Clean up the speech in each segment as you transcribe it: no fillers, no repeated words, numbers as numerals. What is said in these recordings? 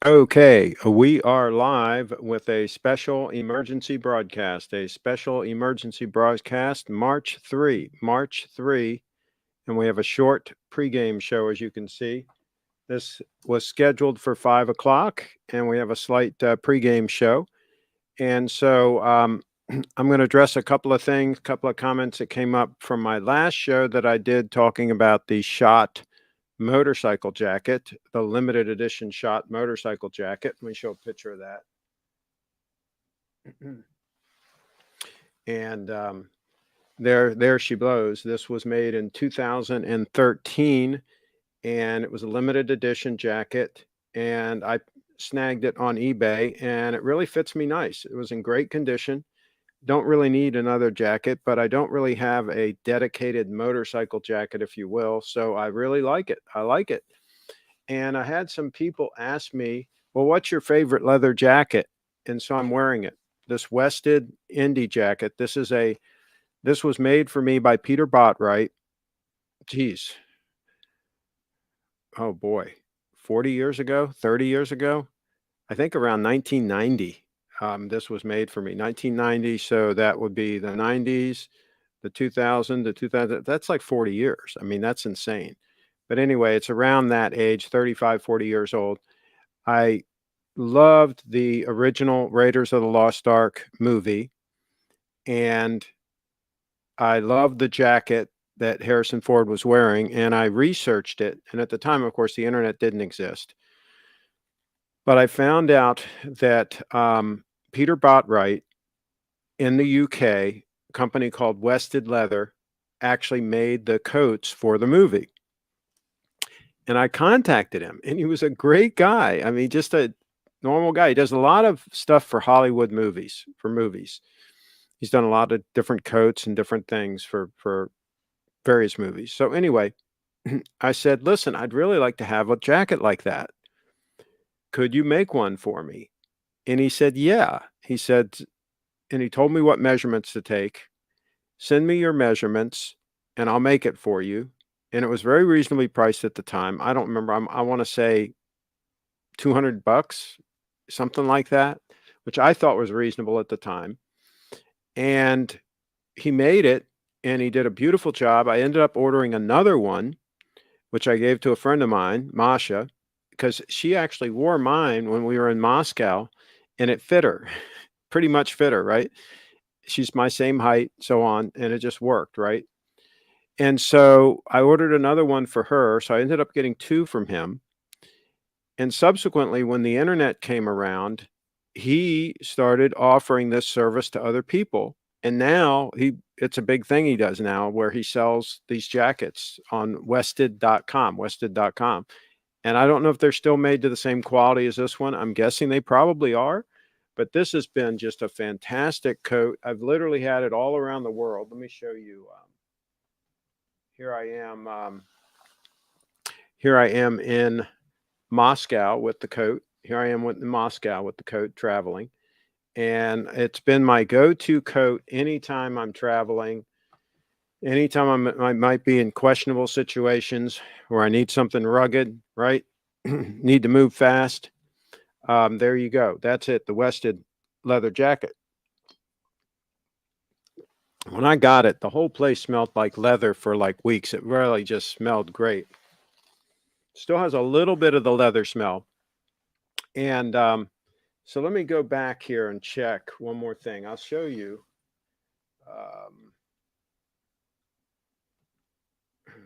Okay, we are live with a special emergency broadcast, March 3, and we have a short pregame show, as you can see. This was scheduled for 5 o'clock, and we have a slight pregame show. And so I'm going to address a couple of things, a couple of comments that came up from my last show that I did talking about the shot motorcycle jacket, the limited edition shot motorcycle jacket. Let me show a picture of that. And there she blows. This was made in 2013, and it was a limited edition jacket. And I snagged it on eBay, and it really fits me nice. It was in great condition. Don't really need another jacket, but I don't really have a dedicated motorcycle jacket, if you will. So I really like it. I like it. And I had some people ask me, well, what's your favorite leather jacket? And so I'm wearing it. This Wested Indie jacket. This was made for me by Peter Bottwright. Geez. Oh boy. 40 years ago, 30 years ago. I think around 1990. This was made for me, 1990. So that would be the 90s, the 2000, the 2000. That's like 40 years. I mean, that's insane. But anyway, it's around that age, 35, 40 years old. I loved the original Raiders of the Lost Ark movie, and I loved the jacket that Harrison Ford was wearing, and I researched it. And at the time, of course, the internet didn't exist. But I found out that Peter Bottwright in the UK, a company called Wested Leather, actually made the coats for the movie. And I contacted him, and he was a great guy. I mean, just a normal guy. He does a lot of stuff for Hollywood movies, He's done a lot of different coats and different things for various movies. So anyway, I said, listen, I'd really like to have a jacket like that. Could you make one for me? And he said, yeah. He said, and he told me what measurements to take. Send me your measurements, and I'll make it for you. And it was very reasonably priced at the time. I don't remember. I want to say $200, something like that, which I thought was reasonable at the time. And he made it, and he did a beautiful job. I ended up ordering another one, which I gave to a friend of mine, Masha, because she actually wore mine when we were in Moscow, and it fit her, pretty much fit her, right? She's my same height, so on, and it just worked, right? And so I ordered another one for her. So I ended up getting two from him. And subsequently, when the internet came around, he started offering this service to other people. And now it's a big thing he does now, where he sells these jackets on Wested.com. And I don't know if they're still made to the same quality as this one. I'm guessing they probably are. But this has been just a fantastic coat. I've literally had it all around the world. Let me show you. Here I am. Here I am in Moscow with the coat. Here I am in Moscow with the coat traveling. And it's been my go-to coat anytime I'm traveling, anytime I might be in questionable situations where I need something rugged, right? Need to move fast. There you go. That's it, the Wested leather jacket. When I got it, the whole place smelled like leather for like weeks. It really just smelled great. Still has a little bit of the leather smell. And so let me go back here and check one more thing. I'll show you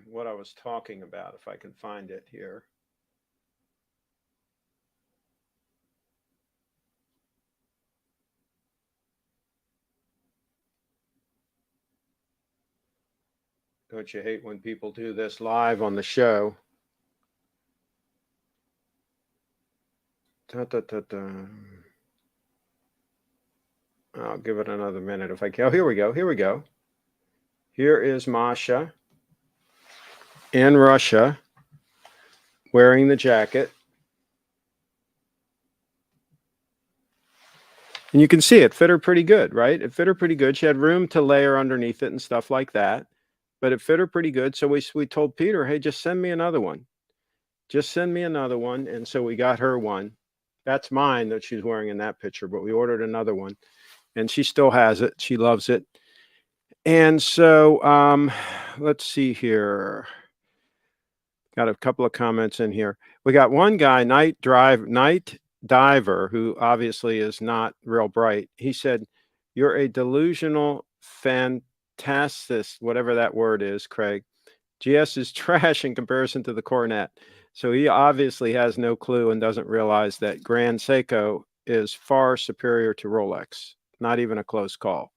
what I was talking about, if I can find it here. Don't you hate when people do this live on the show? Da, da, da, da. I'll give it another minute if I can. Oh, here we go. Here we go. Here is Masha in Russia wearing the jacket. And you can see it fit her pretty good, right? It fit her pretty good. She had room to layer underneath it and stuff like that, but it fit her pretty good. So we told Peter, hey, just send me another one. Just send me another one. And so we got her one. That's mine that she's wearing in that picture, but we ordered another one, and she still has it. She loves it. And so, let's see here. Got a couple of comments in here. We got one guy, night diver, who obviously is not real bright. He said, "You're a delusional fantasist," whatever that word is, Craig. GS is trash in comparison to the Coronet. So he obviously has no clue and doesn't realize that Grand Seiko is far superior to Rolex. Not even a close call.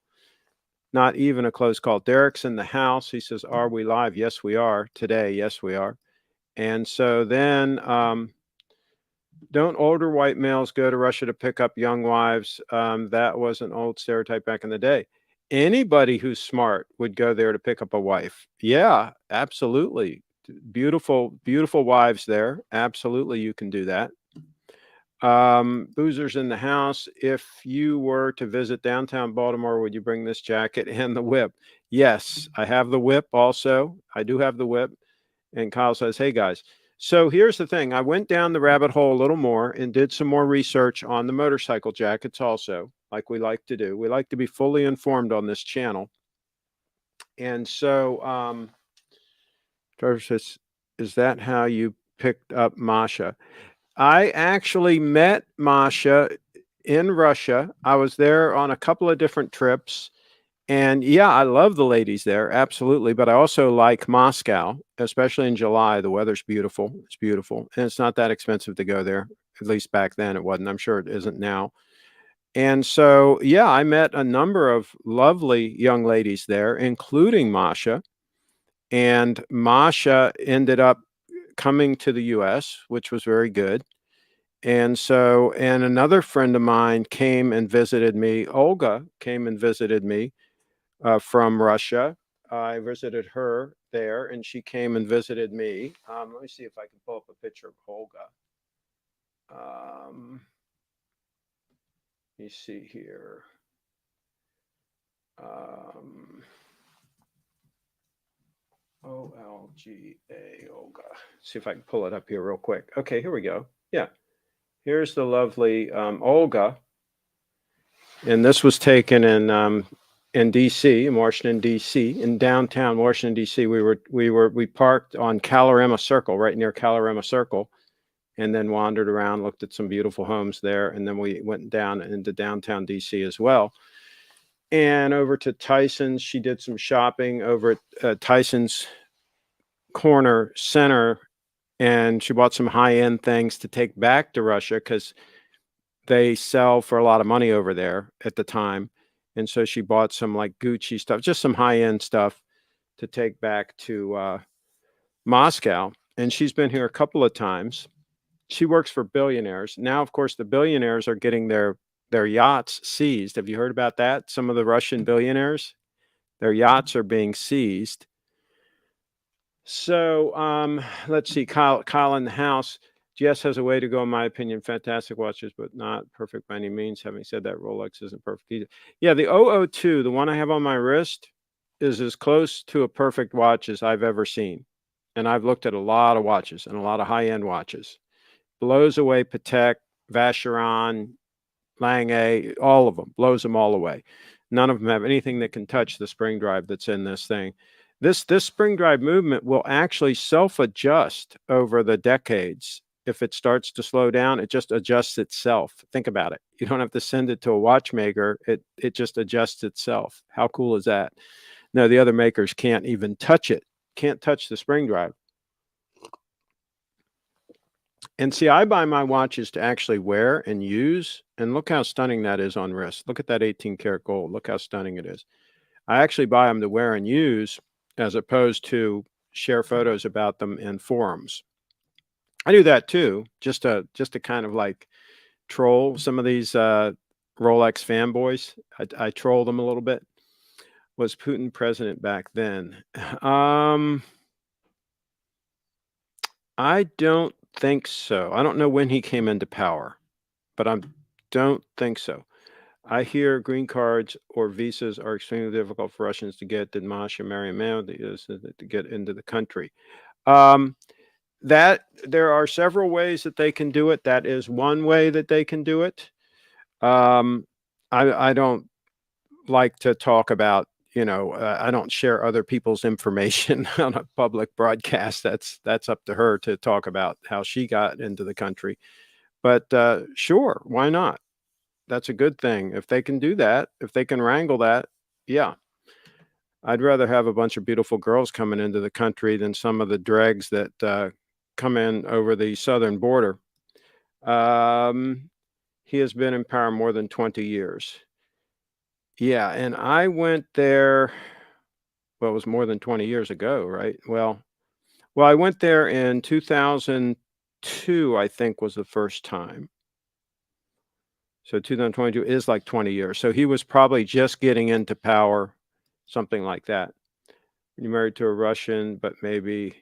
Not even a close call. Derek's in the house. He says, "Are we live?" Yes, we are. Today, yes, we are. And so then, don't older white males go to Russia to pick up young wives? That was an old stereotype back in the day. Anybody who's smart would go there to pick up a wife. Yeah, absolutely. Beautiful, beautiful wives there. Absolutely, you can do that. Boozer's in the house. If you were to visit downtown Baltimore, would you bring this jacket and the whip? Yes, I have the whip also. I do have the whip. And Kyle says, "Hey guys." So here's the thing. I went down the rabbit hole a little more and did some more research on the motorcycle jackets also, like we like to do. We like to be fully informed on this channel. And so, Trevor says, "Is that how you picked up Masha?" I actually met Masha in Russia. I was there on a couple of different trips. And yeah, I love the ladies there, absolutely. But I also like Moscow, especially in July. The weather's beautiful. It's beautiful. And it's not that expensive to go there. At least back then it wasn't. I'm sure it isn't now. And so, yeah, I met a number of lovely young ladies there, including Masha. And Masha ended up coming to the US, which was very good. And so, and another friend of mine came and visited me. Olga came and visited me from Russia. I visited her there, and she came and visited me. Let me see if I can pull up a picture of Olga. Let me see here. OLGA, Olga. See if I can pull it up here real quick. Okay, here we go. Yeah. Here's the lovely Olga. And this was taken in D.C., in Washington, D.C., in downtown Washington, D.C. We parked on Calorama Circle, right near Calorama Circle, and then wandered around, looked at some beautiful homes there, and then we went down into downtown D.C. as well. And over to Tyson's. She did some shopping over at Tyson's Corner Center, and she bought some high-end things to take back to Russia because they sell for a lot of money over there at the time. And so she bought some like Gucci stuff, just some high-end stuff to take back to Moscow. And she's been here a couple of times. She works for billionaires. Now, of course, the billionaires are getting their yachts seized. Have you heard about that? Some of the Russian billionaires, their yachts are being seized. So let's see, Kyle in the house. GS has a way to go, in my opinion. Fantastic watches, but not perfect by any means. Having said that, Rolex isn't perfect either. Yeah, the 002, the one I have on my wrist, is as close to a perfect watch as I've ever seen. And I've looked at a lot of watches and a lot of high-end watches. Blows away Patek, Vacheron, Lange, all of them. Blows them all away. None of them have anything that can touch the spring drive that's in this thing. This spring drive movement will actually self-adjust over the decades. If it starts to slow down, it just adjusts itself. Think about it. You don't have to send it to a watchmaker. It just adjusts itself. How cool is that? No, the other makers can't even touch it. Can't touch the spring drive. And see, I buy my watches to actually wear and use. And look how stunning that is on wrist. Look at that 18 karat gold. Look how stunning it is. I actually buy them to wear and use as opposed to share photos about them in forums. I do that too, just to kind of like troll some of these Rolex fanboys. I troll them a little bit. Was Putin president back then? I don't think so. I don't know when he came into power, but I don't think so. I hear green cards or visas are extremely difficult for Russians to get. Did Masha marry a man to get into the country? That there are several ways that they can do it. That is one way that they can do it. Um, I don't like to talk about, I don't share other people's information on a public broadcast. That's up to her to talk about how she got into the country. But sure, why not? That's a good thing. If they can do that, if they can wrangle that, yeah. I'd rather have a bunch of beautiful girls coming into the country than some of the dregs that come in over the southern border. Um, he has been in power more than 20 years. Yeah, and I went there, well, it was more than 20 years ago, right? Well, I went there in 2002, I think was the first time. So 2022 is like 20 years. So he was probably just getting into power, something like that. You're married to a Russian, but maybe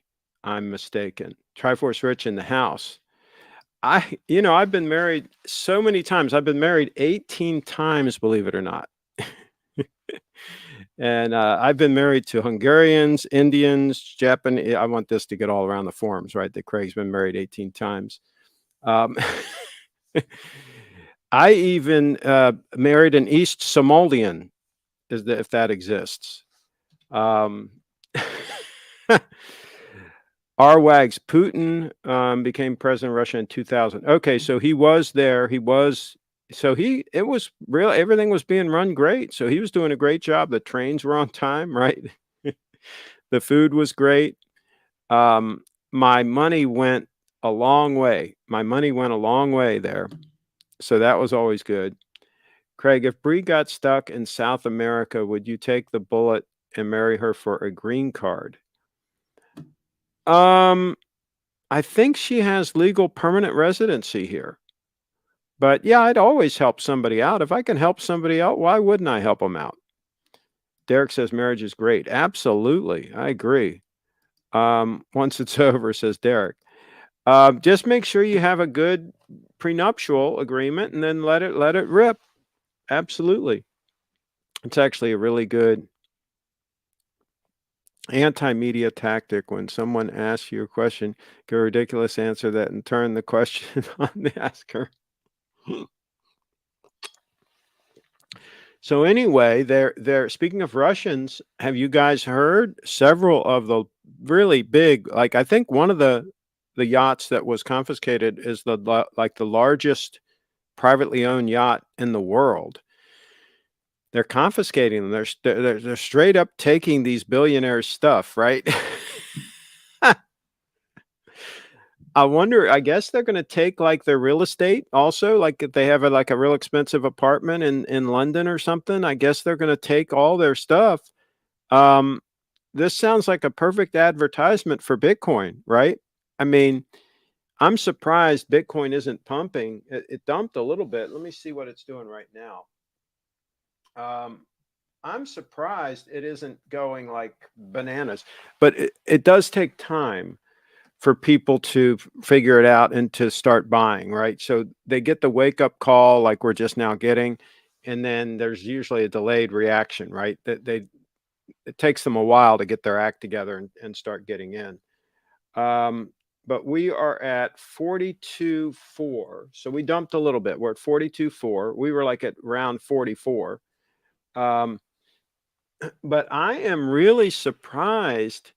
I'm mistaken. Triforce Rich in the house. I've been married so many times. I've been married 18 times, believe it or not. And I've been married to Hungarians, Indians, Japanese. I want this to get all around the forums, right? That Craig's been married 18 times. I even married an East Somalian, if that exists. Arwags Putin became president of Russia in 2000. Okay, so he was there. It was real. Everything was being run great. So he was doing a great job. The trains were on time, right? The food was great. My money went a long way. My money went a long way there. So that was always good. Craig, if Bree got stuck in South America, would you take the bullet and marry her for a green card? I think she has legal permanent residency here. But yeah, I'd always help somebody out. If I can help somebody out, why wouldn't I help them out? Derek says marriage is great. Absolutely. I agree. Once it's over, says Derek. Just make sure you have a good prenuptial agreement and then let it rip. Absolutely. It's actually a really good anti-media tactic. When someone asks you a question, give a ridiculous answer that and turn the question on the asker. So anyway, they're speaking of Russians, have you guys heard several of the really big, like I think one of the yachts that was confiscated is the largest privately owned yacht in the world. They're confiscating them. They're straight up taking these billionaires' stuff, right? I wonder, I guess they're going to take like their real estate also, like if they have a real expensive apartment in London or something. I guess they're going to take all their stuff. This sounds like a perfect advertisement for Bitcoin, right? I mean, I'm surprised Bitcoin isn't pumping. It dumped a little bit. Let me see what it's doing right now. I'm surprised it isn't going like bananas, but it does take time for people to figure it out and to start buying, right? So they get the wake up call like we're just now getting, and then there's usually a delayed reaction, right? It takes them a while to get their act together and start getting in. But we are at 42.4. So we dumped a little bit. We're at 42.4. We were like at round 44. But I am really surprised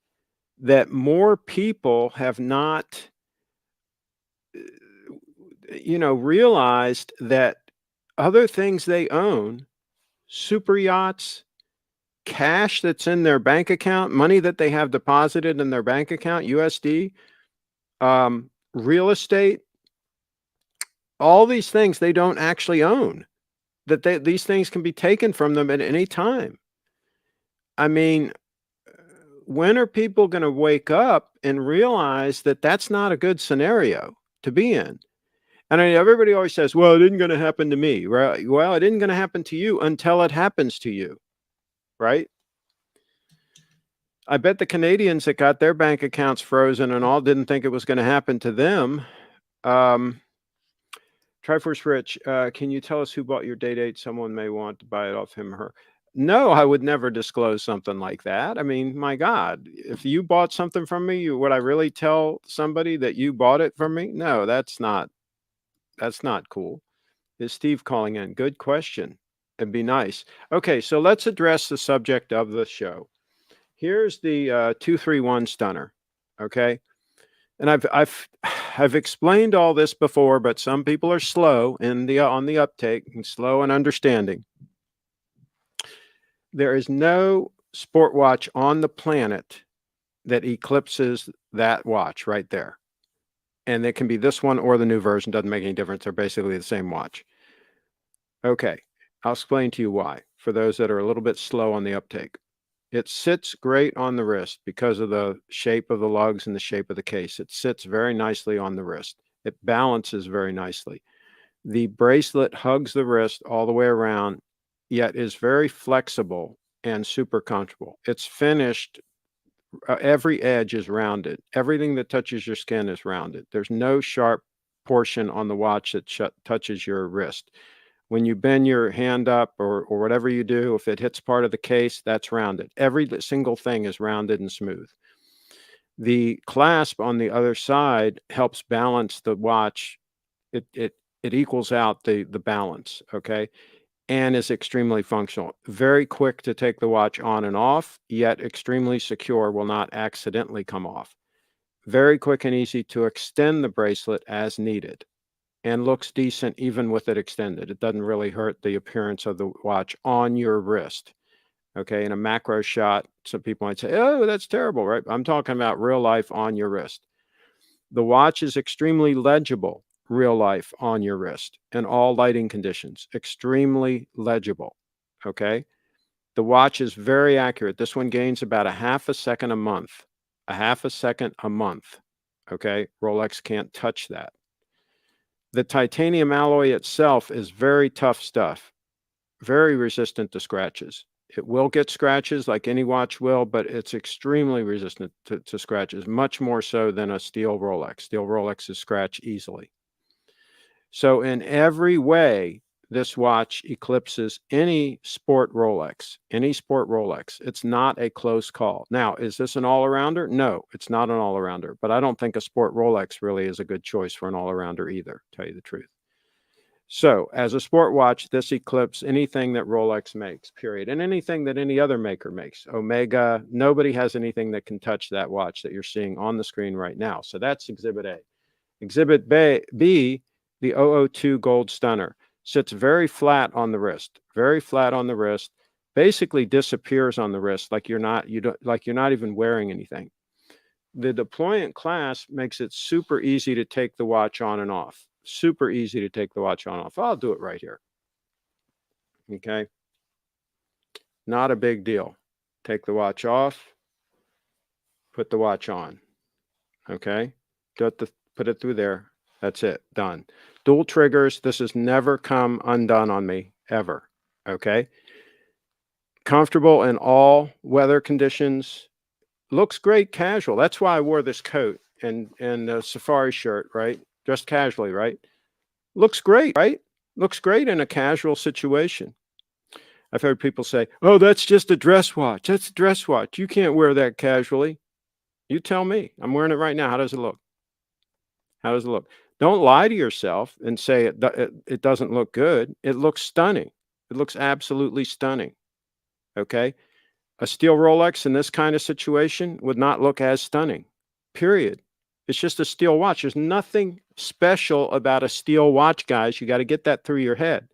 that more people have not, realized that other things they own, super yachts, cash that's in their bank account, money that they have deposited in their bank account, USD, real estate, all these things they don't actually own, that these things can be taken from them at any time. I mean, when are people going to wake up and realize that that's not a good scenario to be in? And everybody always says, well, it isn't going to happen to me. Right? Well, it isn't going to happen to you until it happens to you, right? I bet the Canadians that got their bank accounts frozen and all didn't think it was going to happen to them. Triforce Rich, can you tell us who bought your day date? Someone may want to buy it off him or her. No, I would never disclose something like that. I mean, my God, if you bought something from me, would I really tell somebody that you bought it from me? No, that's not cool. Is Steve calling in? Good question. It'd be nice. Okay, so let's address the subject of the show. Here's the 231 stunner. Okay. And I've explained all this before, but some people are slow in the on the uptake and slow in understanding. There is no sport watch on the planet that eclipses that watch right there. And it can be this one or the new version, doesn't make any difference. They're basically the same watch. Okay, I'll explain to you why, for those that are a little bit slow on the uptake. It sits great on the wrist because of the shape of the lugs and the shape of the case. It sits very nicely on the wrist. It balances very nicely. The bracelet hugs the wrist all the way around, yet is very flexible and super comfortable. It's finished. Every edge is rounded. Everything that touches your skin is rounded. There's no sharp portion on the watch that touches your wrist. When you bend your hand up or whatever you do, if it hits part of the case, that's rounded. Every single thing is rounded and smooth. The clasp on the other side helps balance the watch. It equals out the balance, okay? And is extremely functional. Very quick to take the watch on and off, yet extremely secure, will not accidentally come off. Very quick and easy to extend the bracelet as needed, and looks decent even with it extended. It doesn't really hurt the appearance of the watch on your wrist. Okay, in a macro shot, some people might say, oh, that's terrible, right? I'm talking about real life on your wrist. The watch is extremely legible, real life on your wrist in all lighting conditions, extremely legible. Okay, the watch is very accurate. This one gains about a half a second a month, a half a second a month. Okay, Rolex can't touch that. The titanium alloy itself is very tough stuff, very resistant to scratches. It will get scratches like any watch will, but it's extremely resistant to scratches, much more so than a steel Rolex. Steel Rolexes scratch easily. So in every way, this watch eclipses any sport Rolex, any sport Rolex. It's not a close call. Now, is this an all-arounder? No, it's not an all-arounder, but I don't think a sport Rolex really is a good choice for an all-arounder either, to tell you the truth. So as a sport watch, this eclipses anything that Rolex makes, period. And anything that any other maker makes. Omega, nobody has anything that can touch that watch that you're seeing on the screen right now. So that's Exhibit A. Exhibit B, the 002 Gold Stunner. Sits very flat on the wrist, very flat on the wrist, basically disappears on the wrist like you're not even wearing anything. The deployant clasp makes it super easy to take the watch on and off. Super easy to take the watch on and off. I'll do it right here. Okay. Not a big deal. Take the watch off, put the watch on. Okay. Put it through there. That's it. Done. Dual triggers. This has never come undone on me, ever. Okay. Comfortable in all weather conditions. Looks great casual. That's why I wore this coat and a safari shirt, right? Dressed casually, right? Looks great, right? Looks great in a casual situation. I've heard people say, oh, that's just a dress watch. That's a dress watch. You can't wear that casually. You tell me. I'm wearing it right now. How does it look? How does it look? Don't lie to yourself and say it doesn't look good. It looks stunning. It looks absolutely stunning. Okay? A steel Rolex in this kind of situation would not look as stunning, period. It's just a steel watch. There's nothing special about a steel watch, guys. You got to get that through your head.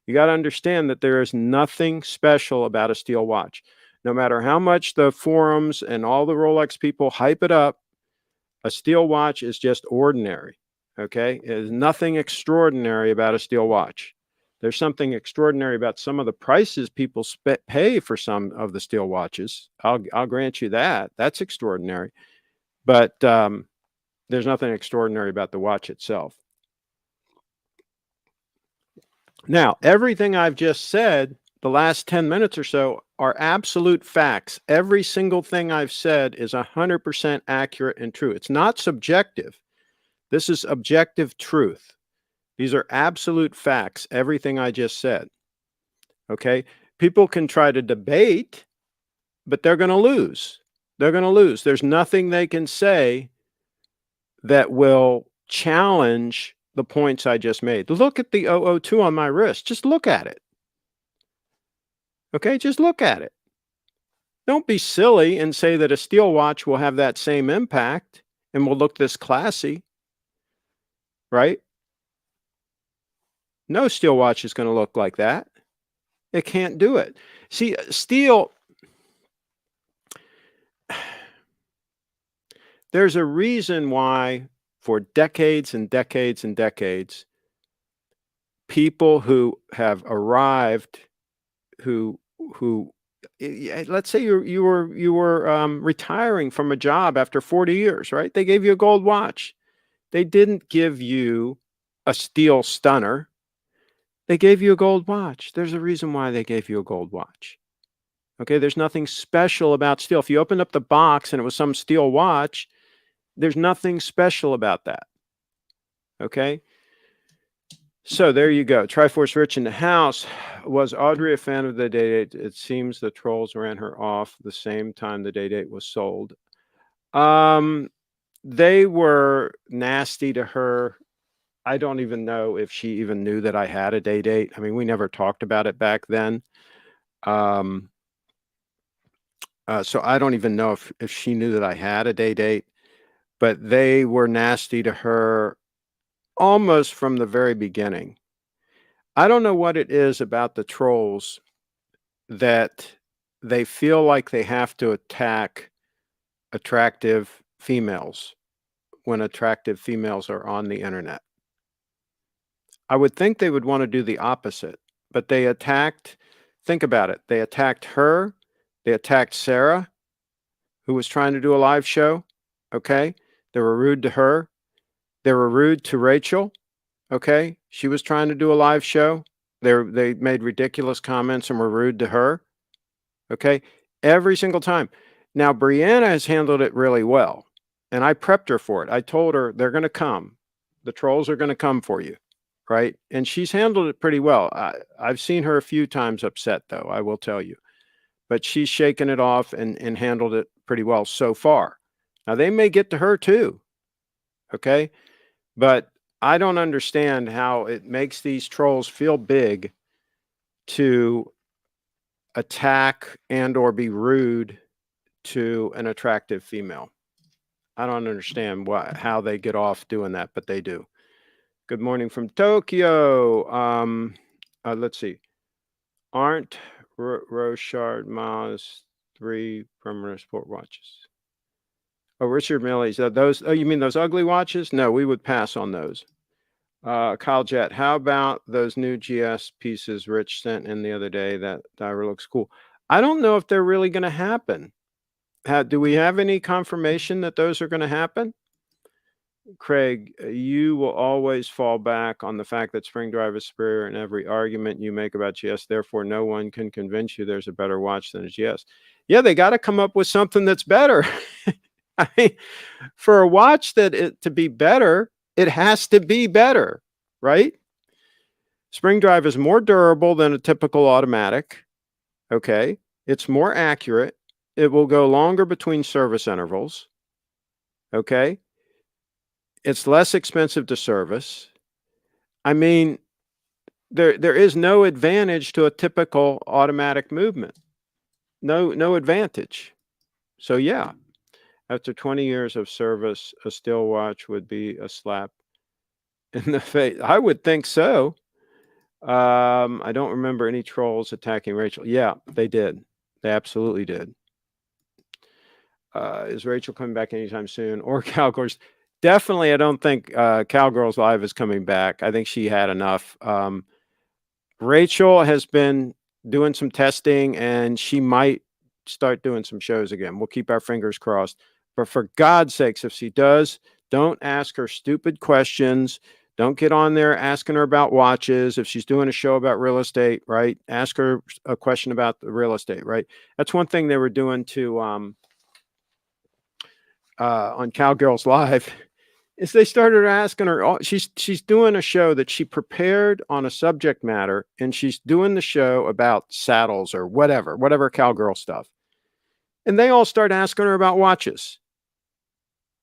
You got to understand that there is nothing special about a steel watch. No matter how much the forums and all the Rolex people hype it up, a steel watch is just ordinary, okay? There's nothing extraordinary about a steel watch. There's something extraordinary about some of the prices people pay for some of the steel watches. I'll grant you that. That's extraordinary. But there's nothing extraordinary about the watch itself. Now, everything I've just said, the last 10 minutes or so, are absolute facts. Every single thing I've said is 100% accurate and true. It's not subjective. This is objective truth. These are absolute facts, everything I just said. Okay? People can try to debate, but they're going to lose. They're going to lose. There's nothing they can say that will challenge the points I just made. Look at the 002 on my wrist. Just look at it. Okay, just look at it. Don't be silly and say that a steel watch will have that same impact and will look this classy, right? No steel watch is going to look like that. It can't do it. See, steel, there's a reason why for decades and decades and decades, people who have arrived, who let's say you were retiring from a job after 40 years, right? They gave you a gold watch. They didn't give you a steel stunner. They gave you a gold watch. There's a reason why they gave you a gold watch. Okay, there's nothing special about steel. If you opened up the box and it was some steel watch, there's nothing special about that. Okay, so there you go. Triforce Rich in the house. Was Audrey a fan of the day date? It seems the trolls ran her off the same time the day date was sold. They were nasty to her. I don't even know if she even knew that I had a day date. I mean, we never talked about it back then. So I don't even know if she knew that I had a day date, but they were nasty to her almost from the very beginning. I don't know what it is about the trolls that they feel like they have to attack attractive females when attractive females are on the internet. I would think they would want to do the opposite, but they attacked, think about it, they attacked her, they attacked Sarah, who was trying to do a live show, okay? They were rude to her. They were rude to Rachel, okay? She was trying to do a live show. They made ridiculous comments and were rude to her, okay? Every single time. Now, Brianna has handled it really well, and I prepped her for it. I told her they're going to come. The trolls are going to come for you, right? And she's handled it pretty well. I've seen her a few times upset, though, I will tell you. But she's shaken it off and handled it pretty well so far. Now, they may get to her too, okay? But I don't understand how it makes these trolls feel big to attack and or be rude to an attractive female. I don't understand how they get off doing that, but they do. Good morning from Tokyo. Let's see. Aren't Rochard Miles 3 perimeter sport watches? Oh, Richard Millie's. Those, oh, you mean those ugly watches? No, we would pass on those. Kyle Jett, how about those new GS pieces Rich sent in the other day? That diver looks cool. I don't know if they're really going to happen. Do we have any confirmation that those are going to happen? Craig, you will always fall back on the fact that spring drive is superior in every argument you make about GS. Therefore, no one can convince you there's a better watch than a GS. Yeah, they got to come up with something that's better. I mean, for a watch to be better, it has to be better, right? Spring drive is more durable than a typical automatic. Okay. It's more accurate. It will go longer between service intervals. Okay. It's less expensive to service. I mean, there is no advantage to a typical automatic movement. No advantage. So yeah, after 20 years of service, a steel watch would be a slap in the face. I would think so. I don't remember any trolls attacking Rachel. Yeah, they did. They absolutely did. Is Rachel coming back anytime soon? Or Cowgirls? Definitely, I don't think Cowgirls Live is coming back. I think she had enough. Rachel has been doing some testing, and she might start doing some shows again. We'll keep our fingers crossed. But for God's sakes, if she does, don't ask her stupid questions. Don't get on there asking her about watches. If she's doing a show about real estate, right? Ask her a question about the real estate, right? That's one thing they were doing to on Cowgirls Live is they started asking her, she's doing a show that she prepared on a subject matter, and she's doing the show about saddles or whatever cowgirl stuff. And they all start asking her about watches,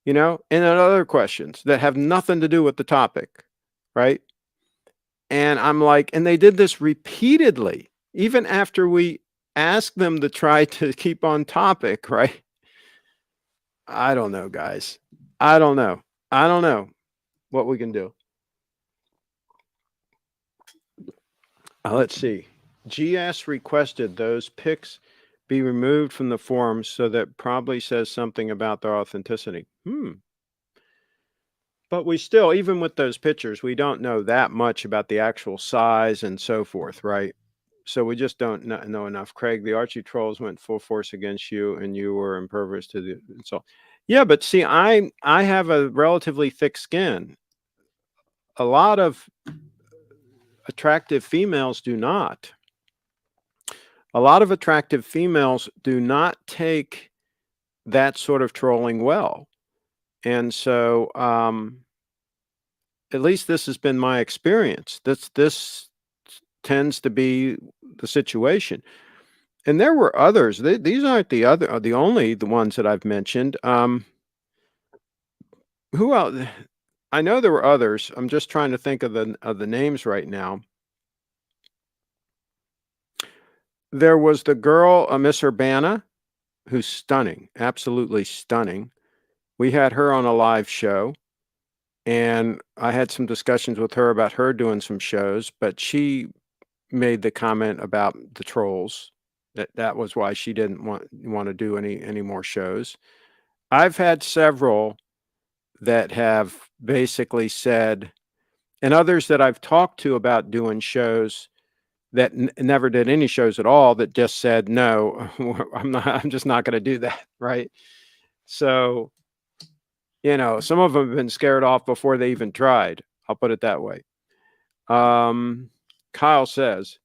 and other questions that have nothing to do with the topic, right? And I'm like, and they did this repeatedly, even after we asked them to try to keep on topic, right? I don't know, guys. I don't know what we can do. Let's see. GS requested those pics be removed from the forums, so that probably says something about their authenticity. But we still, even with those pictures, we don't know that much about the actual size and so forth, right? So we just don't know enough. Craig, the Archie trolls went full force against you, and you were impervious to the insult. Yeah, but see, I have a relatively thick skin. A lot of attractive females do not. A lot of attractive females do not take that sort of trolling well. And so, at least this has been my experience. This tends to be the situation. And there were others. These aren't the only ones that I've mentioned. Who else? I know there were others. I'm just trying to think of the names right now. There was the girl, Miss Urbana, who's stunning, absolutely stunning. We had her on a live show, and I had some discussions with her about her doing some shows, but she made the comment about the trolls. That was why she didn't want to do any more shows. I've had several that have basically said, and others that I've talked to about doing shows that never did any shows at all, that just said, no, I'm just not going to do that. Right. So, some of them have been scared off before they even tried. I'll put it that way. Kyle says,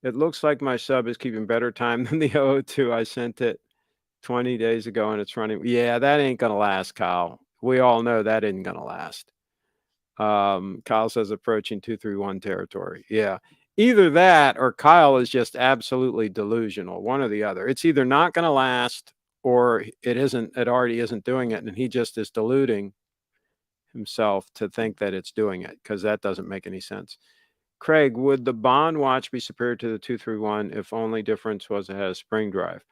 it looks like my sub is keeping better time than the 002. I sent it 20 days ago and it's running. Yeah, that ain't going to last, Kyle. We all know that isn't going to last. Kyle says approaching 231 territory. Yeah. Either that or Kyle is just absolutely delusional, one or the other. It's either not going to last or it already isn't doing it. And he just is deluding himself to think that it's doing it, because that doesn't make any sense. Craig, would the Bond watch be superior to the 231 if only difference was it has a spring drive?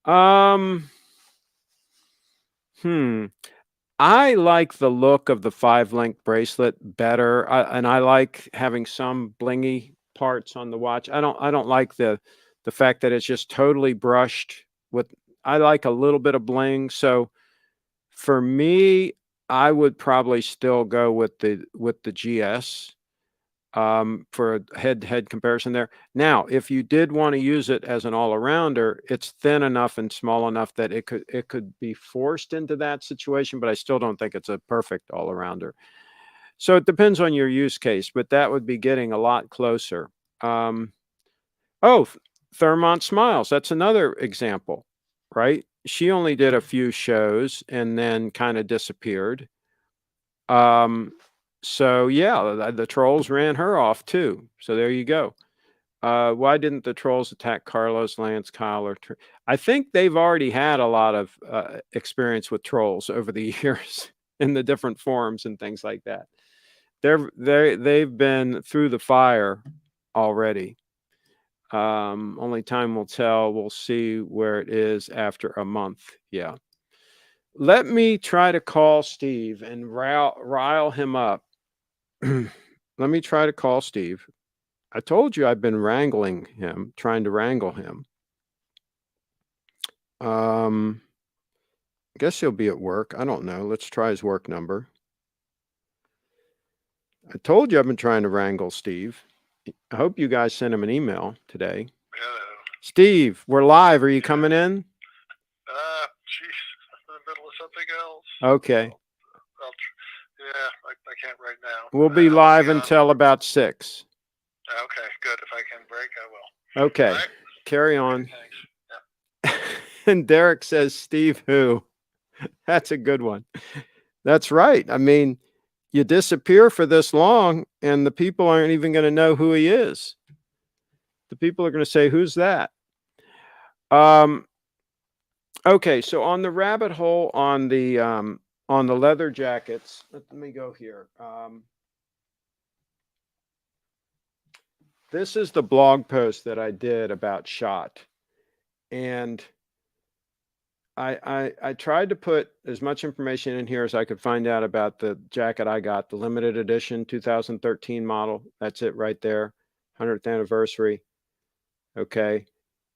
I like the look of the 5-link bracelet better, and I like having some blingy parts on the watch. I don't like the fact that it's just totally brushed with. I like a little bit of bling. So for me, I would probably still go with the GS. For a head-to-head comparison there. Now, if you did want to use it as an all-arounder, it's thin enough and small enough that it could be forced into that situation, but I still don't think it's a perfect all-arounder. So it depends on your use case, but that would be getting a lot closer. Thermont Smiles, that's another example, right? She only did a few shows and then kind of disappeared. So yeah, the trolls ran her off too. So there you go. Why didn't the trolls attack Carlos, Lance, Kyle, or I think they've already had a lot of experience with trolls over the years in the different forums and things like that. They've been through the fire already. Only time will tell. We'll see where it is after a month. Yeah. Let me try to call Steve and rile him up. Let me try to call Steve. I told you I've been trying to wrangle him. I guess he'll be at work. I don't know. Let's try his work number. I told you I've been trying to wrangle Steve. I hope you guys sent him an email today. Hello. Steve, we're live. Are you coming in? Geez, I'm in the middle of something else. Okay. I can't right now. We'll be live until about 6. Okay, good. If I can break, I will. Okay, right. Carry on. Okay, thanks. Yeah. And Derek says, Steve who? That's a good one. That's right. I mean, you disappear for this long and the people aren't even going to know who he is. The people are going to say, who's that? Okay, so on the rabbit hole on the leather jackets, let me go here. This is the blog post that I did about SHOT, and I tried to put as much information in here as I could find out about the jacket I got, the limited edition 2013 model. That's it right there, 100th anniversary. Okay,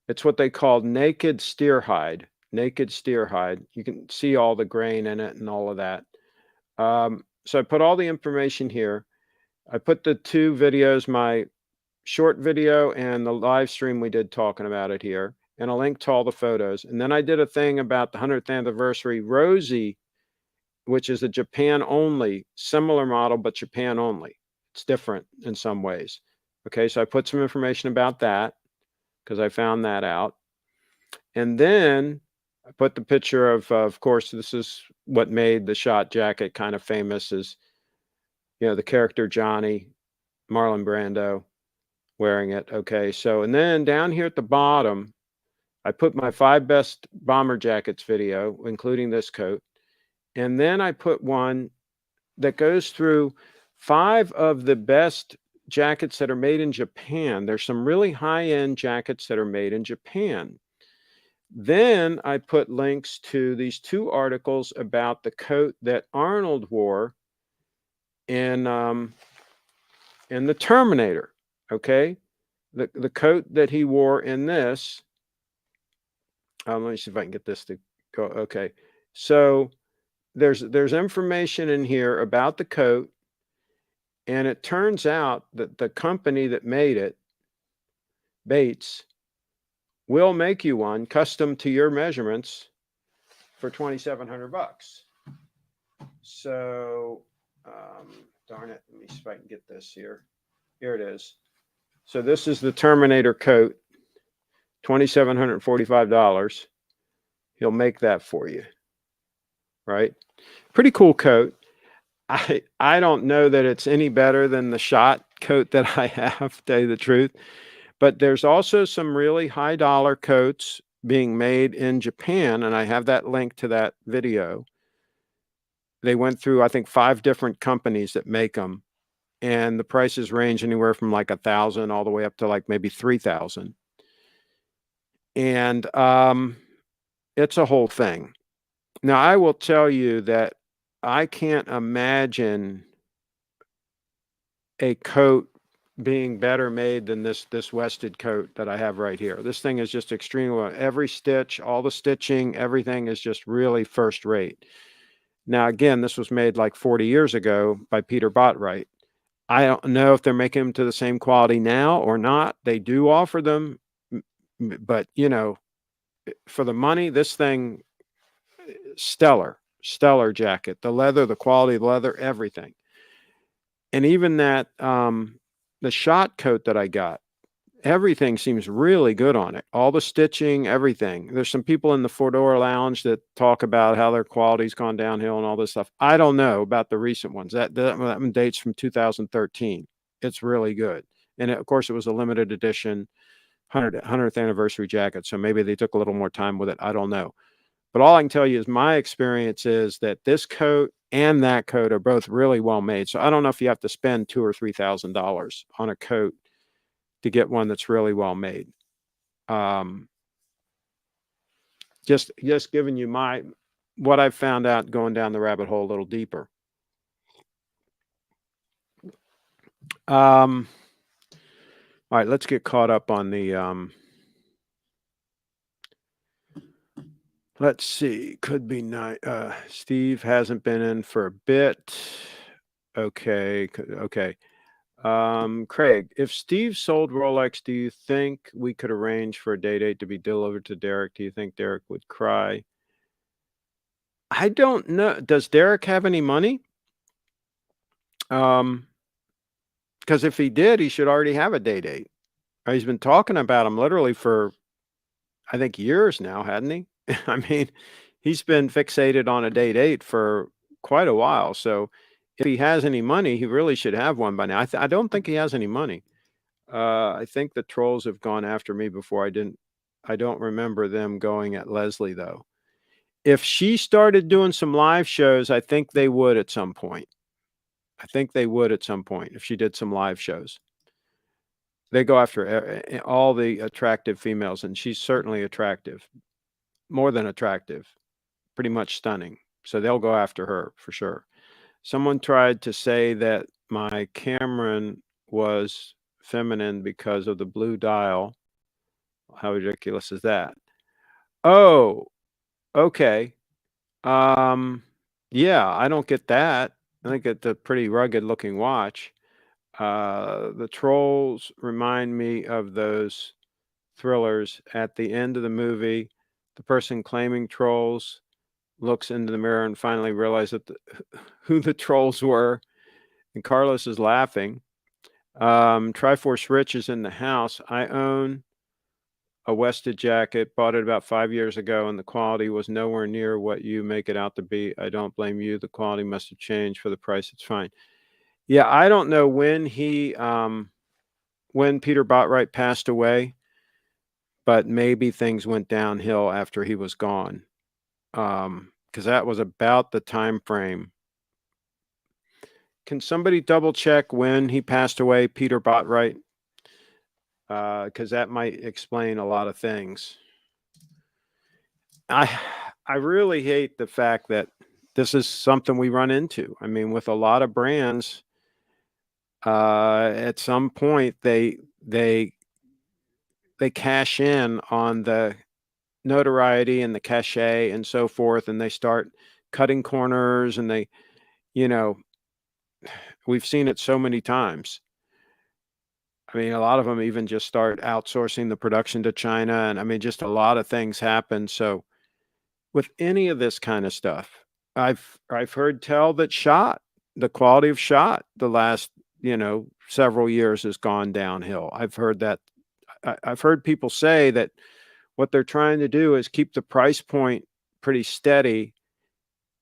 it's what they call naked steer hide. Naked steer hide. You can see all the grain in it and all of that. So I put all the information here. I put the two videos, my short video and the live stream we did talking about it here, and a link to all the photos. And then I did a thing about the 100th anniversary Rosie, which is a Japan only, similar model, but Japan only. It's different in some ways. Okay, so I put some information about that because I found that out. And then I put the picture of course, this is what made the SHOT jacket kind of famous, is, you know, the character Johnny, Marlon Brando wearing it. Okay, so, and then down here at the bottom, I put my 5 best bomber jackets video, including this coat. And then I put one that goes through 5 of the best jackets that are made in Japan. There's some really high-end jackets that are made in Japan. Then I put links to these 2 articles about the coat that Arnold wore in the Terminator. Okay, the coat that he wore in this. Let me see if I can get this to go. Okay, so there's information in here about the coat, and it turns out that the company that made it, Bates, will make you one custom to your measurements for $2,700. So, darn it, let me see if I can get this here. Here it is. So this is the Terminator coat, $2,745. He'll make that for you, right? Pretty cool coat. I don't know that it's any better than the SHOT coat that I have, to tell you the truth. But there's also some really high dollar coats being made in Japan, and I have that link to that video. They went through, I think, 5 different companies that make them, and the prices range anywhere from like 1,000 all the way up to like maybe 3,000. And it's a whole thing. Now, I will tell you that I can't imagine a coat being better made than this Wested coat that I have right here. This thing is just extremely well. Every stitch, all the stitching, everything is just really first rate. Now, again, this was made like 40 years ago by Peter Bottwright. I don't know if they're making them to the same quality now or not. They do offer them, but you know, for the money, this thing, stellar jacket. The leather, the quality of the leather, everything. And even that, the SHOT coat that I got, everything seems really good on it. All the stitching, everything. There's some people in the Fedora Lounge that talk about how their quality's gone downhill and all this stuff. I don't know about the recent ones. That one dates from 2013. It's really good. And of course, it was a limited edition 100th anniversary jacket. So maybe they took a little more time with it. I don't know. But all I can tell you is my experience is that this coat and that coat are both really well made. So I don't know if you have to spend $2,000 or $3,000 on a coat to get one that's really well made. Just giving you what I've found out going down the rabbit hole a little deeper. All right, let's get caught up on the let's see, could be nice. Steve hasn't been in for a bit. Okay. Craig, if Steve sold Rolex, do you think we could arrange for a date to be delivered to Derek? Do you think Derek would cry? I don't know. Does Derek have any money? Because if he did, he should already have a date. He's been talking about him literally for, I think, years now, hadn't he? I mean, he's been fixated on a date for quite a while. So if he has any money, he really should have one by now. I don't think he has any money. I think the trolls have gone after me before. I don't remember them going at Leslie though. If she started doing some live shows, I think they would at some point. I think they would at some point if she did some live shows. They go after all the attractive females, and she's certainly attractive, more than attractive, pretty much stunning. So they'll go after her for sure. Someone tried to say that my Cameron was feminine because of the blue dial. How ridiculous is that? Oh, okay. Yeah, I don't get that. I think it's a pretty rugged looking watch. The trolls remind me of those thrillers at the end of the movie. The person claiming trolls looks into the mirror and finally realizes that who the trolls were. And Carlos is laughing. Triforce Rich is in the house. I own a Wested jacket, bought it about 5 years ago, and the quality was nowhere near what you make it out to be. I don't blame you. The quality must have changed. For the price, it's fine. Yeah, I don't know when when Peter Bottwright passed away, but maybe things went downhill after he was gone. Because that was about the time frame. Can somebody double check when he passed away, Peter Bottwright? Because that might explain a lot of things. I really hate the fact that this is something we run into. I mean, with a lot of brands, at some point they cash in on the notoriety and the cachet and so forth, and they start cutting corners, and they, you know, we've seen it so many times. I mean, a lot of them even just start outsourcing the production to China, and I mean, just a lot of things happen. So with any of this kind of stuff, I've heard tell that the quality of shot the last, several years has gone downhill. I've heard that. I've heard people say that what they're trying to do is keep the price point pretty steady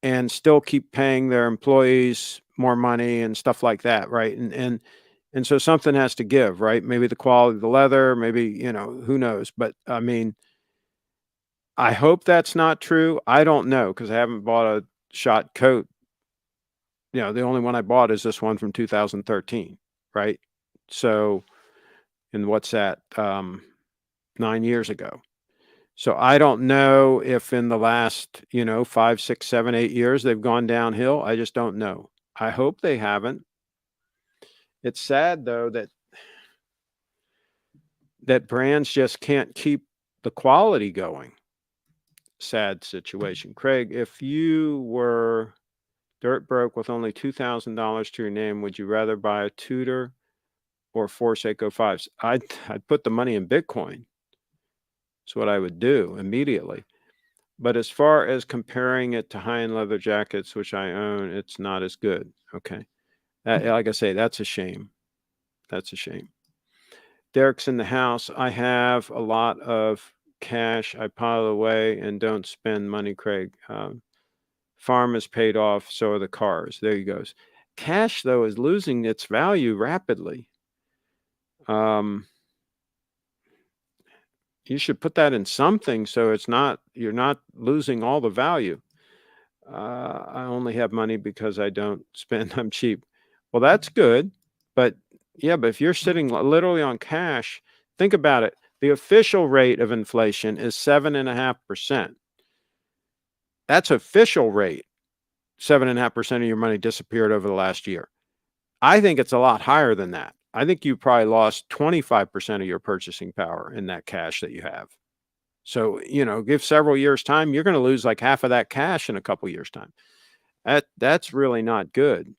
and still keep paying their employees more money and stuff like that, right? And so something has to give, right? Maybe the quality of the leather, maybe, who knows? But I mean, I hope that's not true. I don't know, because I haven't bought a shot coat. The only one I bought is this one from 2013, right? So, and what's that? 9 years ago. So I don't know if in the last, 5, 6, 7, 8 years they've gone downhill. I just don't know. I hope they haven't. It's sad though that brands just can't keep the quality going. Sad situation. Craig, if you were dirt broke with only $2,000 to your name, would you rather buy a Tudor or 4 Seiko 5s? I'd put the money in Bitcoin. That's what I would do immediately. But as far as comparing it to high-end leather jackets, which I own, it's not as good. Okay. Like I say, that's a shame. That's a shame. Derek's in the house. I have a lot of cash. I pile away and don't spend money, Craig. Farm is paid off, so are the cars. There he goes. Cash, though, is losing its value rapidly. You should put that in something so you're not losing all the value. I only have money because I don't spend. I'm cheap. Well, that's good. But if you're sitting literally on cash, think about it. The official rate of inflation is 7.5%. That's official rate. 7.5% of your money disappeared over the last year. I think it's a lot higher than that. I think you probably lost 25% of your purchasing power in that cash that you have. So, give several years time, you're going to lose like half of that cash in a couple years time. That's really not good.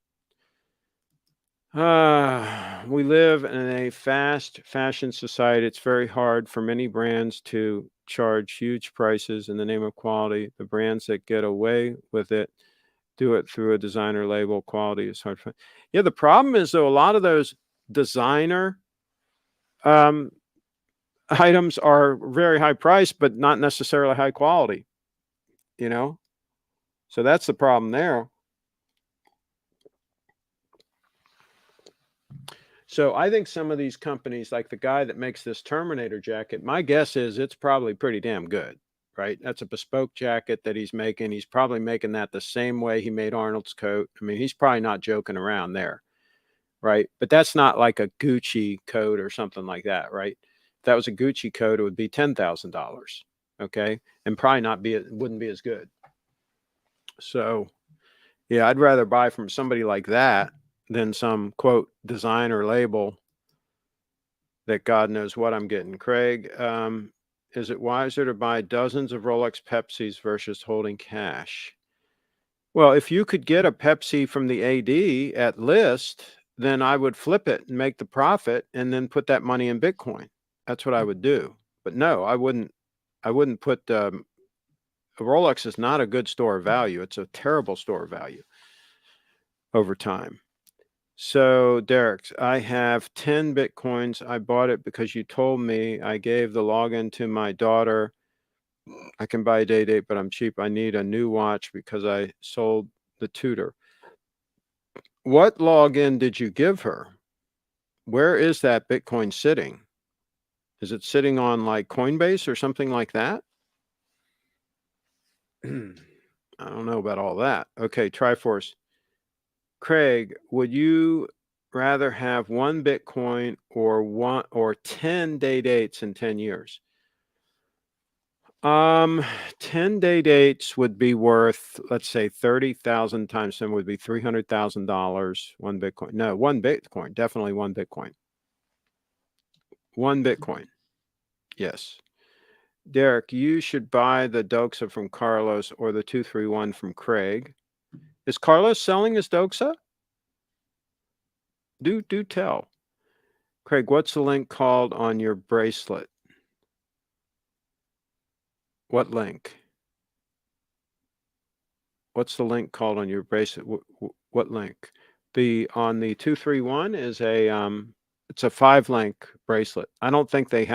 We live in a fast fashion society. It's very hard for many brands to charge huge prices in the name of quality. The brands that get away with it do it through a designer label. Quality is hard to find. Yeah, the problem is, though, a lot of those designer items are very high priced, but not necessarily high quality, So that's the problem there. So I think some of these companies, like the guy that makes this Terminator jacket, my guess is it's probably pretty damn good, right? That's a bespoke jacket that he's making. He's probably making that the same way he made Arnold's coat. I mean, he's probably not joking around there, right? But that's not like a Gucci coat or something like that, right? If that was a Gucci coat, it would be $10,000, okay? And probably not be, it wouldn't be as good. So yeah, I'd rather buy from somebody like that than some quote designer label that God knows what I'm getting. Craig, is it wiser to buy dozens of Rolex Pepsis versus holding cash? Well, if you could get a Pepsi from the AD at list, then I would flip it and make the profit and then put that money in Bitcoin. That's what I would do. But no, I wouldn't put a Rolex is not a good store of value. It's a terrible store of value over time. So, Derek, I have 10 Bitcoins. I bought it because you told me. I gave the login to my daughter. I can buy a day date, but I'm cheap. I need a new watch because I sold the Tudor. What login did you give her? Where is that Bitcoin sitting? Is it sitting on like Coinbase or something like that? I don't know about all that. Okay, Triforce. Craig, would you rather have one Bitcoin or 10 day dates in 10 years? 10 day dates would be worth, let's say 30,000 times 10 would be $300,000. One Bitcoin. No, one Bitcoin. Definitely one Bitcoin. One Bitcoin. Yes. Derek, you should buy the Doxa from Carlos or the 231 from Craig. Is Carlos selling his Doxa? Do tell. Craig, what's the link called on your bracelet? What link? What's the link called on your bracelet? What link? On the 231 is it's a 5-link bracelet. I don't think they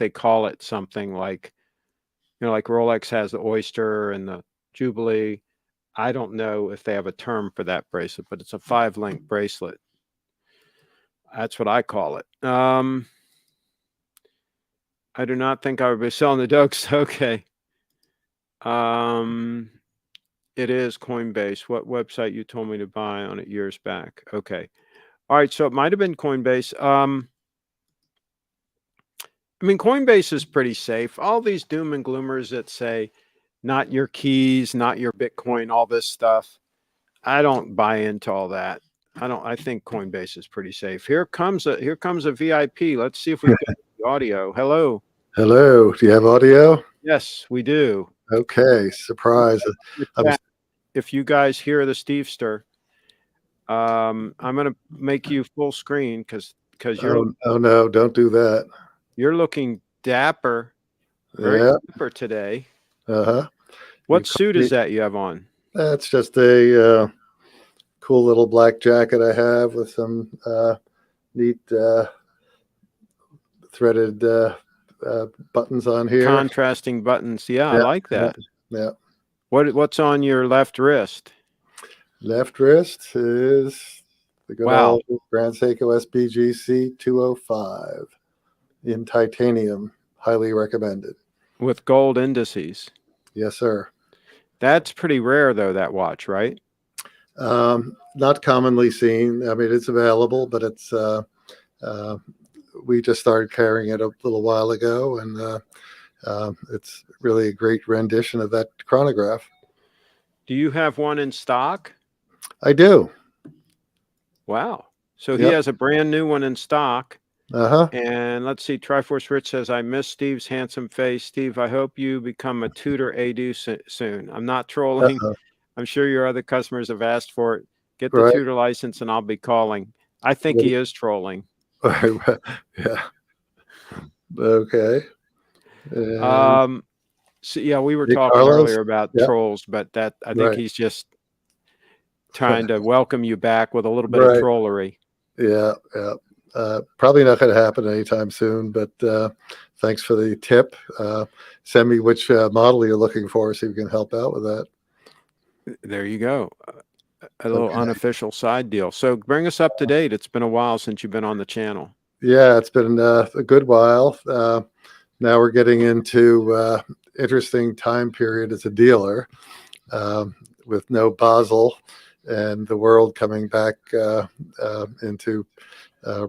call it something like, like Rolex has the Oyster and the Jubilee. I don't know if they have a term for that bracelet, but it's a 5-link bracelet. That's what I call it. I do not think I would be selling the Dokes. Okay. It is Coinbase. What website you told me to buy on it years back? Okay. All right. So it might have been Coinbase. I mean, Coinbase is pretty safe. All these doom and gloomers that say, not your keys, not your Bitcoin, all this stuff. I don't buy into all that. I think Coinbase is pretty safe. Here comes a VIP. Let's see if we get the audio. Hello. Hello. Do you have audio? Yes, we do. Okay. Surprise. If you guys hear the Stevester, I'm going to make you full screen because you're. Oh no! Don't do that. You're looking dapper, very dapper today. What suit is that you have on? That's just a cool little black jacket I have with some neat threaded buttons on here. Contrasting buttons. Yeah, I like that. Yeah. What's on your left wrist? Left wrist is the good old Grand Seiko SBGY002 in titanium. Highly recommended. With gold indices. Yes, sir. That's pretty rare, though, that watch, right? Not commonly seen. I mean, it's available, but it's we just started carrying it a little while ago, and it's really a great rendition of that chronograph. Do you have one in stock? I do. Wow. So he has a brand new one in stock. Uh-huh. And let's see, Triforce Rich says, I miss Steve's handsome face. Steve, I hope you become a Tudor AD soon. I'm not trolling. I'm sure your other customers have asked for it. Get the Tudor license and I'll be calling. I think he is trolling. Yeah. Okay. So yeah, we were talking earlier about trolls, but I think he's just trying to welcome you back with a little bit of trollery. Yeah, yeah. Probably not going to happen anytime soon, but thanks for the tip. Send me which model you're looking for so you can help out with that. There you go. a little Okay. unofficial side deal. So bring us up to date. It's been a while since you've been on the channel. Yeah, it's been a good while. Now we're getting into interesting time period as a dealer, with no Basel and the world coming back into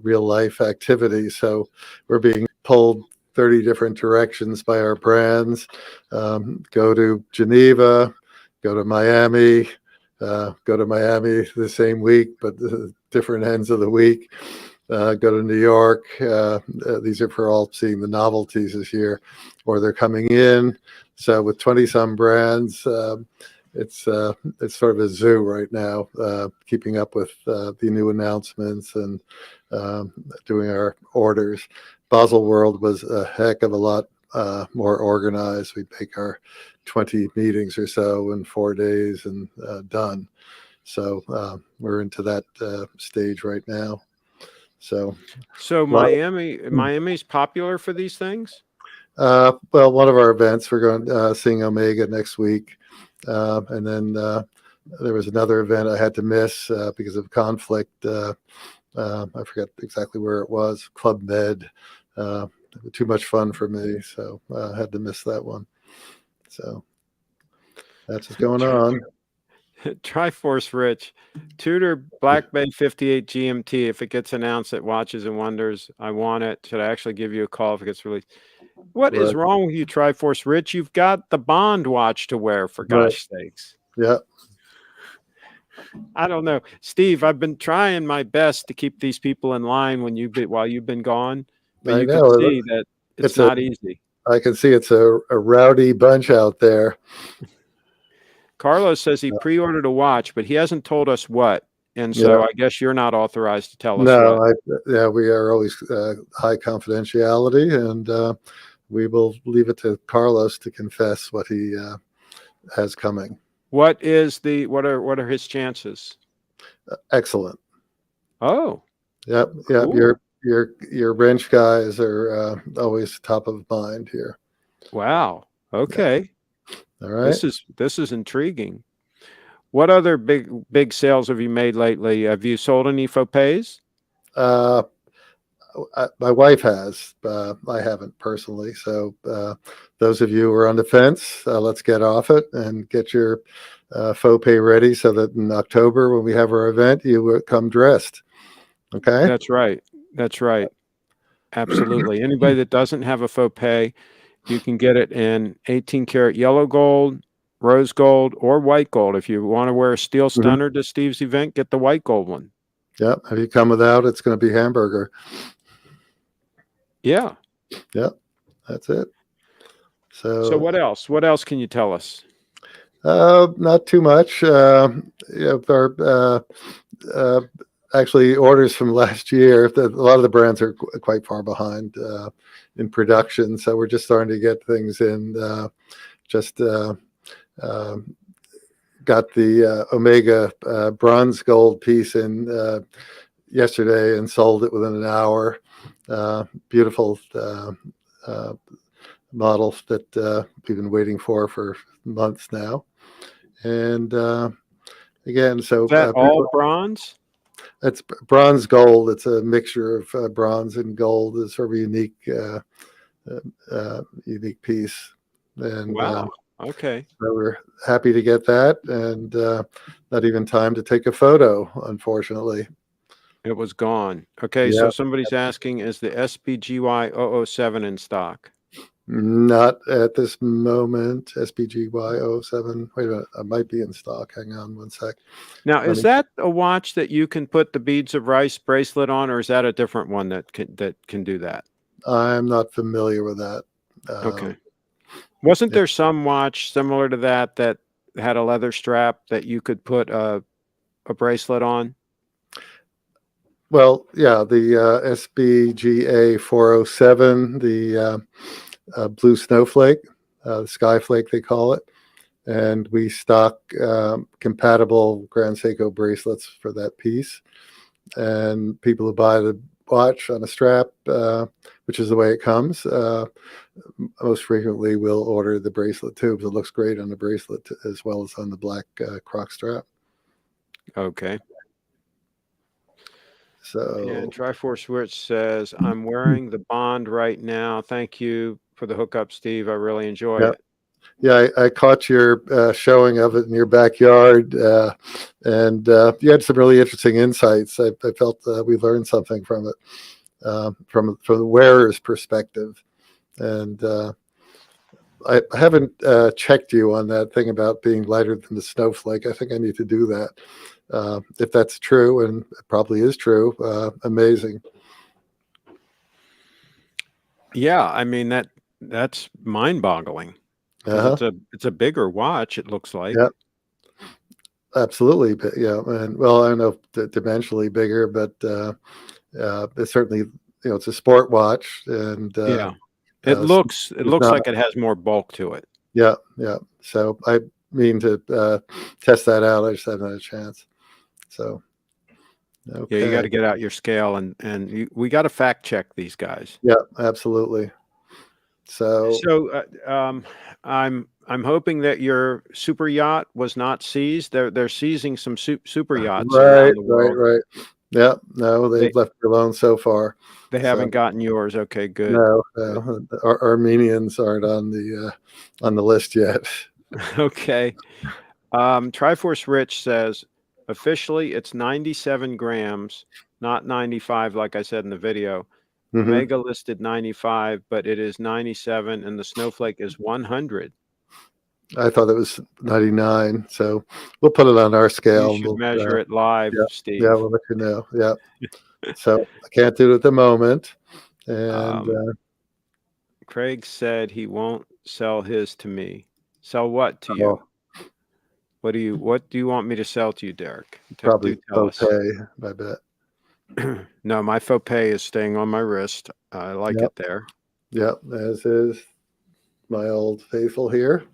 real life activity. So we're being pulled 30 different directions by our brands. Go to Geneva, go to Miami, go to Miami the same week, but different ends of the week. Go to New York. These are for all seeing the novelties this year, or they're coming in. So with 20 some brands, it's sort of a zoo right now, keeping up with the new announcements and doing our orders. Basel World was a heck of a lot more organized. We make our 20 meetings or so in 4 days and done. So we're into that stage right now. So Miami's popular for these things? well, one of our events, we're going seeing Omega next week. And then there was another event I had to miss because of conflict. I forget exactly where it was, Club Med. Too much fun for me, so I had to miss that one. So that's what's going on. Triforce Rich, Tudor Black Bay 58 GMT. If it gets announced at Watches and Wonders, I want it. Should I actually give you a call if it gets released? What is Right. wrong with you, Triforce Rich? You've got the Bond watch to wear, for gosh sakes. Yeah. I don't know, Steve. I've been trying my best to keep these people in line while you've been gone, but I you can know. see that it's not easy. I can see it's a rowdy bunch out there. Carlos says he pre-ordered a watch, but he hasn't told us what, and so Yeah. I guess you're not authorized to tell us No, what. we are always high confidentiality, and we will leave it to Carlos to confess what he has coming. What are his chances? Excellent. Oh, Yep. cool. Your wrench guys are always top of mind here. Wow. Okay. All right. This is intriguing. What other big sales have you made lately? Have you sold any faux pays? My wife has. I haven't personally. So those of you who are on the fence, let's get off it and get your faux pay ready so that in October when we have our event, you will come dressed. Okay. That's right. That's right. Absolutely. Anybody that doesn't have a faux pay, you can get it in 18 karat yellow gold, rose gold, or white gold. If you want to wear a steel stunner to Steve's event, get the white gold one. Yep. If you come without, it's going to be hamburger. Yeah. Yep. That's it. So what else? What else can you tell us? Not too much. Our actually orders from last year. A lot of the brands are quite far behind in production, so we're just starting to get things in. Got the Omega bronze gold piece in yesterday and sold it within an hour. Beautiful model that we've been waiting for months now. And again, so is that all bronze? It's bronze gold. It's a mixture of bronze and gold. It's sort of a unique piece. And wow. Okay. So we're happy to get that, and not even time to take a photo, unfortunately. It was gone. Okay, Yeah. so somebody's asking, is the SBGY007 in stock? Not at this moment. SBGY007. Wait a minute. I might be in stock. Hang on one sec. Now, is that a watch that you can put the beads of rice bracelet on, or is that a different one that can do that? I'm not familiar with that. Okay. Wasn't there some watch similar to that had a leather strap that you could put a bracelet on? Well, yeah, the SBGA407, the blue snowflake, skyflake they call it, and we stock compatible Grand Seiko bracelets for that piece. And people who buy the watch on a strap, which is the way it comes, most frequently will order the bracelet too, because it looks great on the bracelet as well as on the black croc strap. Okay. So And Triforce Switch says, I'm wearing the Bond right now. Thank you for the hookup, Steve. I really enjoy yeah, it. yeah, I caught your showing of it in your backyard, and you had some really interesting insights. I felt we learned something from it, from the wearer's perspective. And I haven't checked you on that thing about being lighter than the snowflake. I think I need to do that. If that's true, and it probably is true, amazing. Yeah, I mean that's mind-boggling because Uh-huh. it's a bigger watch, it looks Yeah, like. absolutely. Yeah, and well, I don't know if dimensionally bigger, but it's certainly, it's a sport watch, and Yeah. It it's looks not. like it has more bulk to it. Yeah, yeah. So I mean to test that out. I just haven't had a chance. So Yeah, you got okay. to get out your scale we got to fact check these guys. Yeah, absolutely. So So I'm hoping that your super yacht was not seized. They're seizing some super yachts right, around the right, world. right. Yeah, no, They they've left me alone so far. they So haven't gotten yours. Okay, good. no, Good. the Armenians aren't on the list yet. Okay. Triforce Rich says officially it's 97 grams, not 95 like I said in the video. Hmm. Omega listed 95, but it is 97 and the snowflake is 100. I thought it was 99. So we'll put it on our You scale, and should we'll measure it live, yeah, yeah, Steve. we'll let you know. Yeah. So I can't do it at the moment, and Um, Craig said he won't sell his to me. Sell what to you? I'll What do you want me to sell to you, Derek? Do probably tell us. okay. I bet. No, my faux pay is staying on my wrist. I like Yep, it there. yep. As is my old faithful here.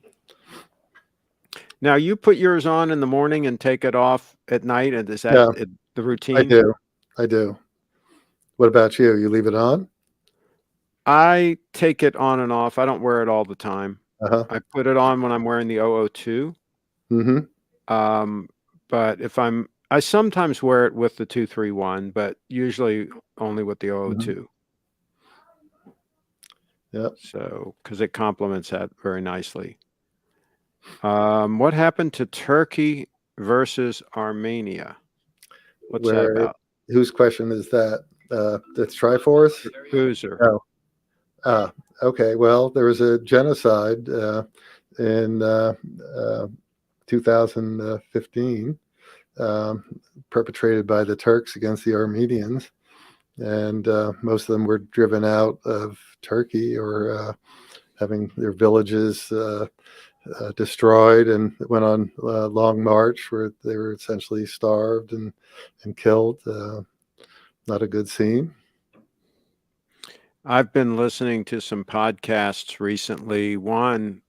Now you put yours on in the morning and take it off at night, and is that Yeah, the I routine? do. I do. What about you? You leave it on? I take it on and off. I don't wear it all the time. Uh-huh. I put it on when I'm wearing the 002. Mm-hmm. Um, but I sometimes wear it with the 231, but usually only with the Mm-hmm. 002. Yep. So, because it complements that very nicely. What happened to Turkey versus Armenia? What's that Where about? whose question is that? That's Triforce? Boozer. No. Ah, okay. Well, there was a genocide in 2015, perpetrated by the Turks against the Armenians, and most of them were driven out of Turkey, or having their villages destroyed, and went on a long march where they were essentially starved and killed. Not a good scene. I've been listening to some podcasts recently. One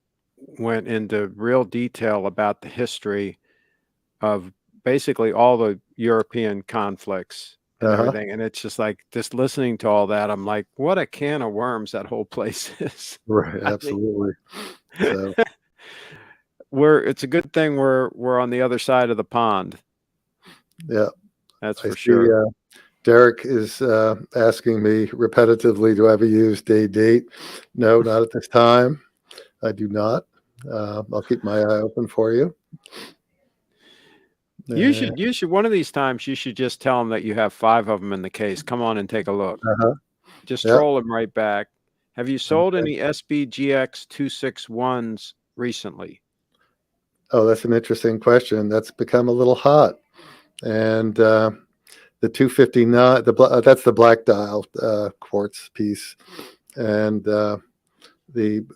went into real detail about the history of basically all the European conflicts and Uh-huh. everything. And it's just like, just listening to all that, I'm like, what a can of worms that whole place is. Right. I mean, Absolutely. So it's a good thing we're on the other side of the pond. yeah, That's I for see. sure. Derek is asking me repetitively, do I have a used day date? No, not at this time. I do not. I'll keep my eye open for you. You should, one of these times, you should just tell them that you have 5 of them in the case. Come on and take a look. Uh-huh. Just Yeah. troll them right back. Have you sold Okay. any SBGX261s recently? Oh, that's an interesting question. That's become a little hot. And the 259, that's the black dial quartz piece. And the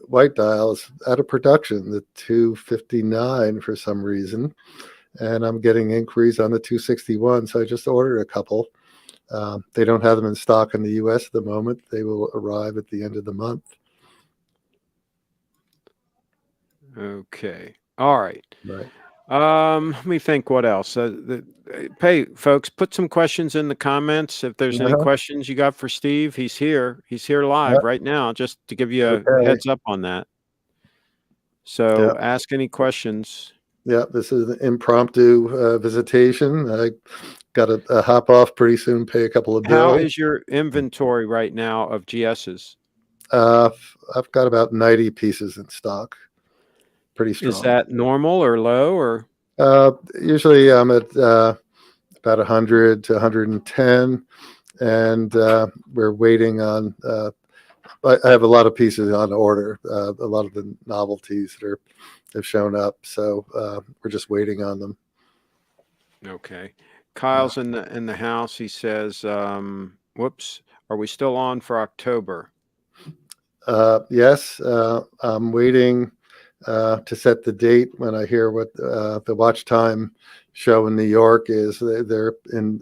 white dial is out of production, the 259 for some reason. And I'm getting inquiries on the 261. So I just ordered a couple. They don't have them in stock in the US at the moment. They will arrive at the end of the month. Okay. All right. Right. Let me think what else. Hey, folks, put some questions in the comments. If there's any Uh-huh. questions you got for Steve, he's here. He's here Yeah. live right now, just to give you a Okay. heads up on that. Yeah. So ask any questions. Yeah, this is an impromptu visitation. I got to hop off pretty soon, pay a couple of How bills. is your inventory right now of GSs? I've got about 90 pieces in stock. Pretty Is strong. that normal or low or? Usually I'm at about 100 to 110, and we're waiting on. I have a lot of pieces on order. A lot of the novelties that have shown up, so we're just waiting on them. Okay. Uh, Kyle's in the house. He says, whoops, are we still on for October? yes, I'm waiting to set the date when I hear what the watch time show in New York is. They're in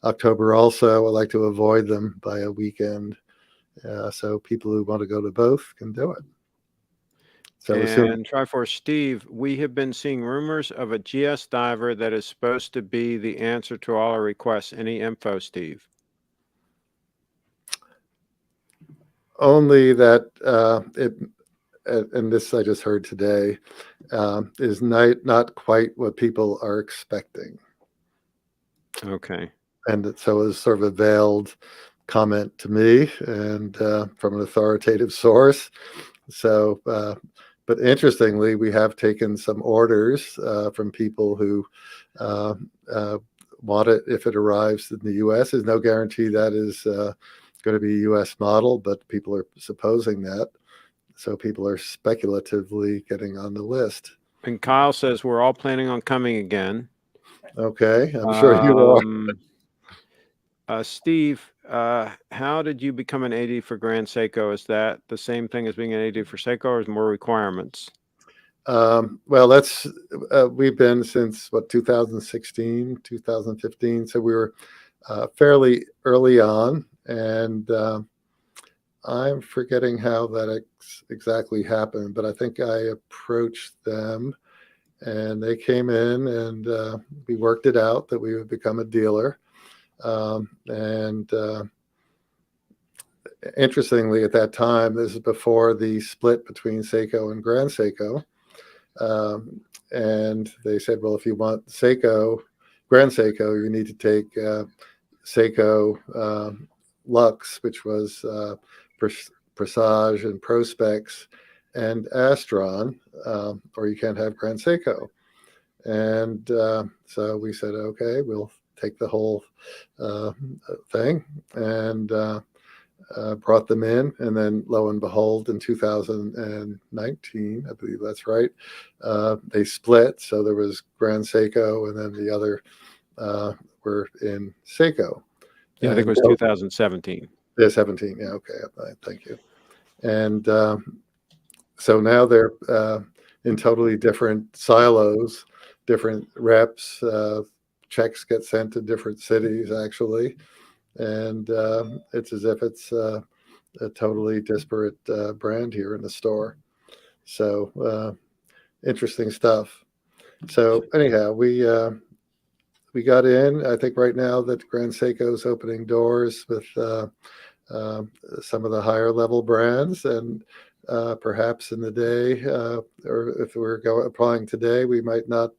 October also. I like to avoid them by a weekend, so people who want to go to both can do it. So as soon And Triforce Steve, we have been seeing rumors of a GS diver that is supposed to be the answer to all our requests. Any info, Steve? only that it, and this I just heard today, is not quite what people are expecting. Okay. And so it was sort of a veiled comment to me and from an authoritative source. So, but interestingly, we have taken some orders from people who uh, uh, want it if it arrives in the U.S. There's no guarantee that is going to be a U.S. model, but people are supposing that. So people are speculatively getting on the list. And Kyle says we're all planning on coming again. Okay, I'm sure you are. Steve, how did you become an AD for Grand Seiko? Is that the same thing as being an AD for Seiko, or is more requirements? Well, that's we've been since what 2016, 2015. So we were fairly early on, and I'm forgetting how that exactly happened, but I think I approached them, and they came in, and we worked it out that we would become a dealer. And interestingly, at that time, this is before the split between Seiko and Grand Seiko. And they said, well, if you want Seiko, Grand Seiko, you need to take Seiko Lux, which was Presage and Prospex and Astron, or you can't have Grand Seiko. And so we said, okay, we'll take the whole thing, and brought them in. And then lo and behold, in 2019, I believe that's right, they split. So there was Grand Seiko, and then the other were in Seiko. Yeah, I think it And was 2017. they're 17. Yeah, okay. Thank you. And so now they're in totally different silos, different reps. Checks get sent to different cities, actually. And it's as if it's a totally disparate brand here in the store. So interesting stuff. So anyhow, we got in. I think right now that Grand Seiko is opening doors with some of the higher level brands, and perhaps in the day, or if we're applying today, we might not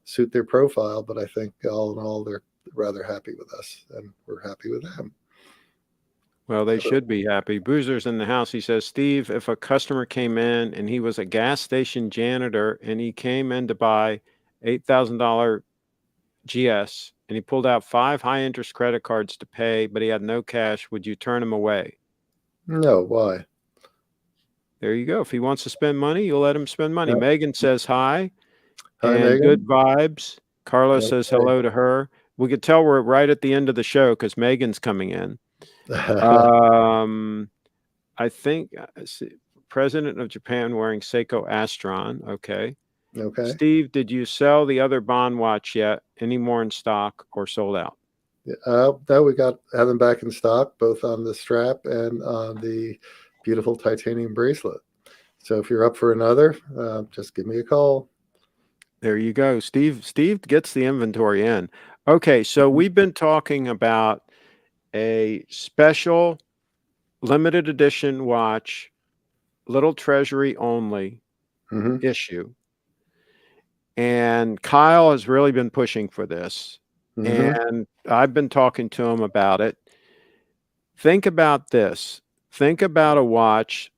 suit their profile. But I think all in all, they're rather happy with us, and we're happy with them. Well, they should be happy. Boozer's in the house. He says, Steve, if a customer came in and he was a gas station janitor and he came in to buy $8,000 GS and he pulled out 5 high interest credit cards to pay, but he had no cash, would you turn him away? No, why? There you go. If he wants to spend money, you'll let him spend money. Yeah. Megan says hi Hi, and good Megan. vibes. Carlos says Okay. hello to her. We could tell we're right at the end of the show because Megan's coming in. I think President of Japan wearing Seiko Astron. Okay. Okay. Steve, did you sell the other Bond watch yet? Any more in stock or sold out? No, we have them back in stock, both on the strap and on the beautiful titanium bracelet. So if you're up for another, just give me a call. There you go. Steve gets the inventory in. Okay, so we've been talking about a special limited edition watch, little treasury only Mm-hmm. issue. And Kyle has really been pushing for this. Mm-hmm. And I've been talking to him about it. Think about this. Think about a watch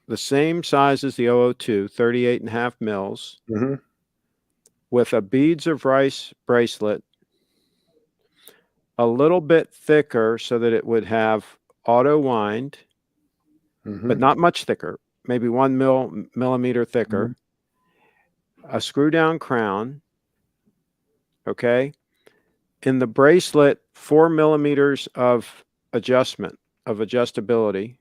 the same size as the 002, 38.5 mils, Mm-hmm. with a beads of rice bracelet, a little bit thicker so that it would have auto wind, Mm-hmm. but not much thicker, maybe 1 millimeter thicker, a screw down crown, okay? In the bracelet, 4 millimeters of adjustment, of adjustability,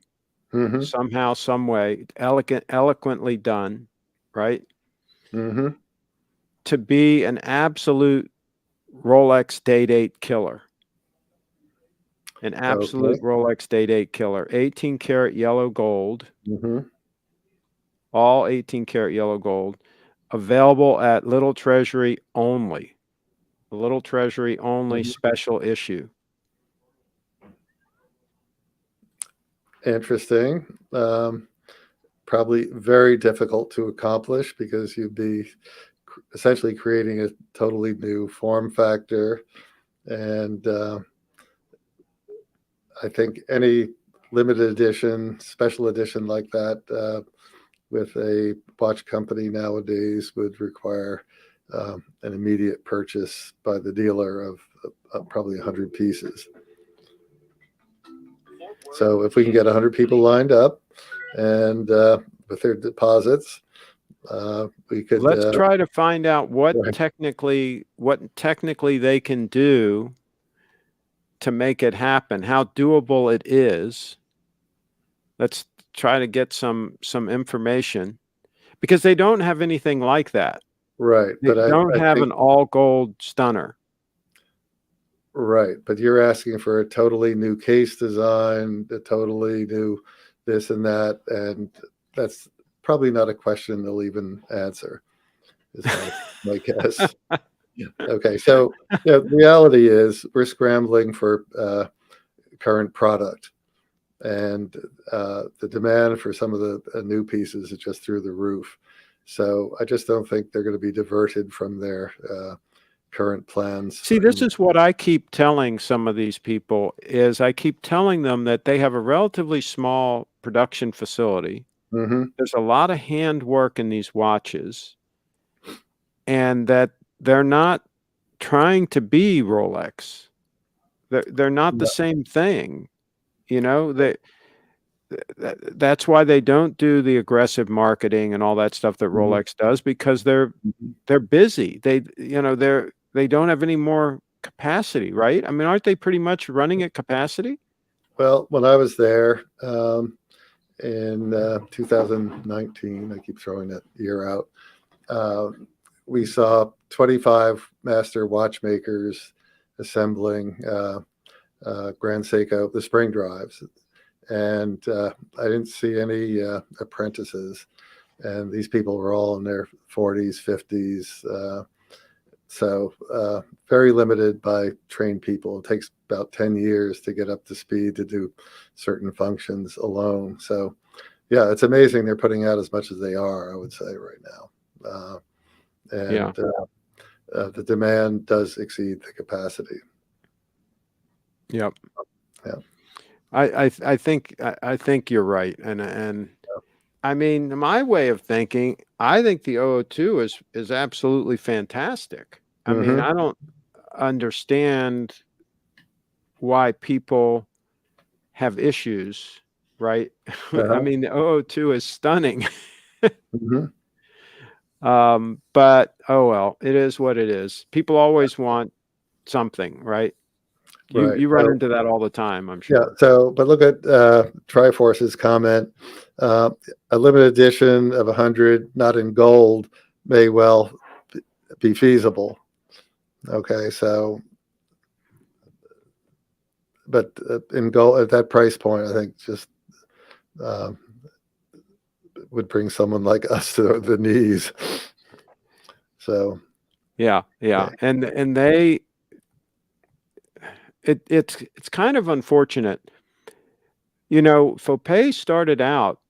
Mm-hmm. somehow, some way, eloquently done, right? Mm-hmm. To be an absolute Rolex day-date killer. An absolute Okay. Rolex day-date killer. 18 karat yellow gold, Mm-hmm. all 18 karat yellow gold, available at Little Treasury only. The Little Treasury only Mm-hmm. special issue. Interesting. Probably very difficult to accomplish because you'd be essentially creating a totally new form factor. And I think any limited edition, special edition like that with a watch company nowadays would require an immediate purchase by the dealer of probably 100 pieces. So if we can get 100 people lined up and with their deposits, we could. Let's try to find out what Right. technically they can do to make it happen, how doable it is. Let's try to get some information, because they don't have anything like that. Right, They but don't I have think an all gold stunner. right, but you're asking for a totally new case design, a totally new this and that, and that's probably not a question they'll even answer, is my guess. Okay, so the reality is we're scrambling for current product, and the demand for some of the new pieces is just through the roof. So I just don't think they're going to be diverted from their current plans. See, this is what I keep telling some of these people, is I keep telling them that they have a relatively small production facility. Mm-hmm. There's a lot of handwork in these watches, and that they're not trying to be Rolex. They're not the Yeah. same thing. You know, that's why they don't do the aggressive marketing and all that stuff that Mhm. Rolex does, because Mhm. they're busy. They don't have any more capacity, right? I mean, aren't they pretty much running at capacity? Well, when I was there in 2019, I keep throwing that year out, uh, we saw 25 master watchmakers assembling Grand Seiko, the spring drives. And I didn't see any apprentices. And these people were all in their 40s, 50s. So very limited by trained people. It takes about 10 years to get up to speed to do certain functions alone. So yeah, it's amazing they're putting out as much as they are, I would say right now. Yeah. And the demand does exceed the capacity. Yep. Yeah. I think you're right. And I mean, my way of thinking, I think the 002 is absolutely fantastic. I mean, Mm-hmm. I don't understand why people have issues, right? I Uh-huh. mean, the 002 is stunning. Mm-hmm. But oh well, it is what it is. People always want something, right? Right. You run into that all the time, I'm Yeah. sure. So, but look at Triforce's comment. Uh, a limited edition of 100, not in gold, may well be feasible. Okay. So, but in gold at that price point, I think just um, would bring someone like us to the knees. So, Yeah, yeah. yeah. And they it's kind of unfortunate. You know, Fopé started out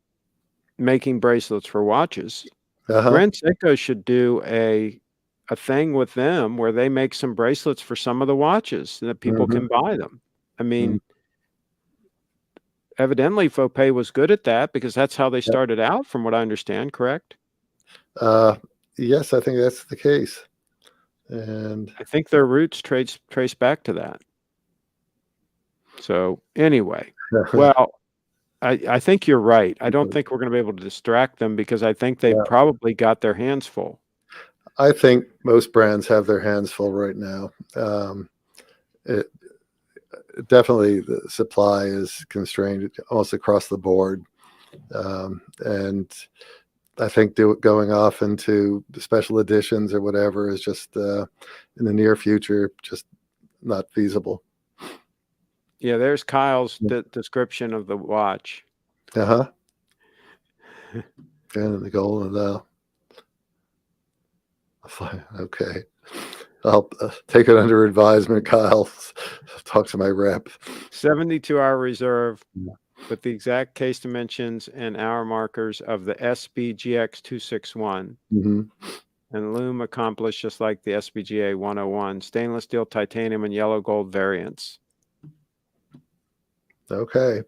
making bracelets for watches. Uh huh. Grand Seiko should do a a thing with them where they make some bracelets for some of the watches that people can buy them. I mean, evidently Fopay was good at that because that's how they started out, from what I understand, correct? Yes, I think that's the case. And I think their roots trace back to that. So anyway, well, I think you're right. I don't think we're going to be able to distract them because I think they probably got their hands full. I think most brands have their hands full right now. It definitely, the supply is constrained almost across the board. And I think going off into special editions or whatever is just in the near future, just not feasible. Yeah, there's Kyle's description of the watch. And the golden now. Okay. I'll take it under advisement, Kyle. Talk to my rep. 72-hour reserve with the exact case dimensions and hour markers of the SBGX261. And loom accomplished just like the SBGA101. Stainless steel, titanium, and yellow gold variants. Okay.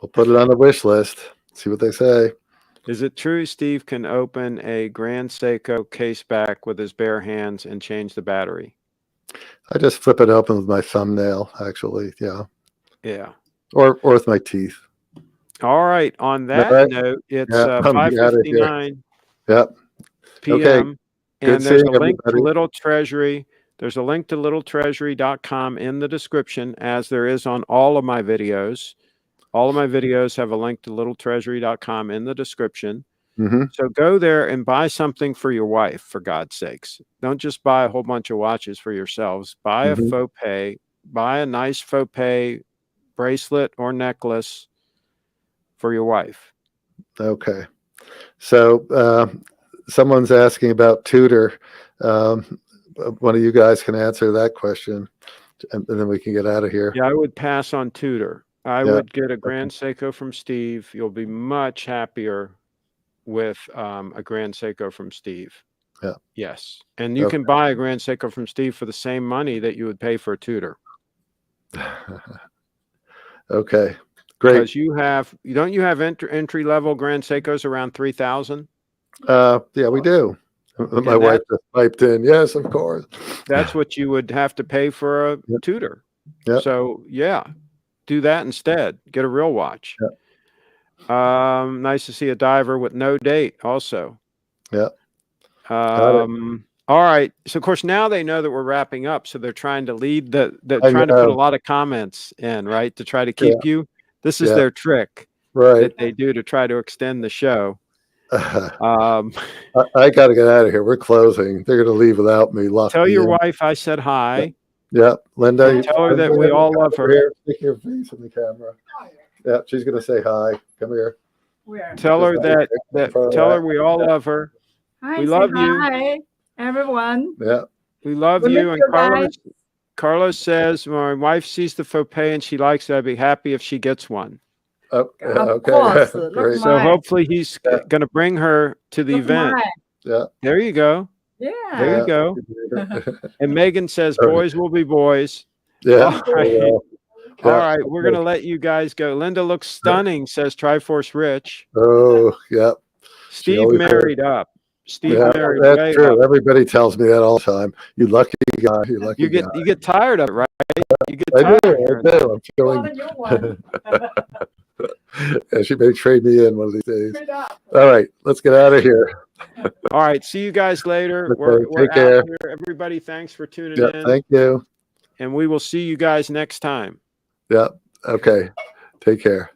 We'll put it on the wish list. See what they say. Is it true Steve can open a Grand Seiko case back with his bare hands and change the battery? I just flip it open with my thumbnail, actually. Yeah. Yeah. Or with my teeth. All right. On that note, it's 5:59 p.m. Okay. And there's a link to Little Treasury. There's a link to littletreasury.com in the description, as there is on all of my videos. All of my videos have a link to littletreasury.com in the description. So go there and buy something for your wife, for God's sakes. Don't just buy a whole bunch of watches for yourselves. Buy a faux pay. Buy a nice faux pay bracelet or necklace for your wife. Okay. So someone's asking about Tudor. One of you guys can answer that question, and then we can get out of here. Yeah, I would pass on Tudor. I would get a Grand Seiko from Steve. You'll be much happier with a Grand Seiko from Steve. Yeah. Yes. And you can buy a Grand Seiko from Steve for the same money that you would pay for a Tudor. Okay. Great. Because don't you have entry level Grand Seikos around 3,000? Yeah, we do. My wife just piped in. Yes, of course. That's what you would have to pay for a Tudor. So yeah, do that instead. Get a real watch. Nice to see a diver with no date also. All right. So of course now they know that we're wrapping up. So they're trying to lead they're trying to put a lot of comments in, right? To try to keep you. This is their trick that they do to try to extend the show. I got to get out of here. We're closing. They're going to leave without me. Tell your wife I said hi. Yeah, Linda. Tell her that we all love her. Stick your face in the camera. Yeah, she's going to say hi. Come here. Tell her tell her we all love her. Hi, we love you. Hi, everyone. Yeah. We love you. And Carlos says, my wife sees the faux pay and she likes it. I'd be happy if she gets one. Oh, Of course. So hopefully he's going to bring her to the event. Yeah. There you go. Yeah. There you go. And Megan says, boys will be boys. Yeah. All right. We're going to let you guys go. Linda looks stunning, says Triforce Rich. Oh, yeah. Steve married up. Steve married. That's true. Up. Everybody tells me that all the time. You lucky guy. You lucky guy. You get tired of it, right? You get tired. I do. I'm feeling. Yeah, she may trade me in one of these days. All right, let's get out of here. All right, see you guys later. Okay, we're take care. Out here. Everybody, thanks for tuning in. Thank you. And we will see you guys next time. Yeah. Okay. Take care.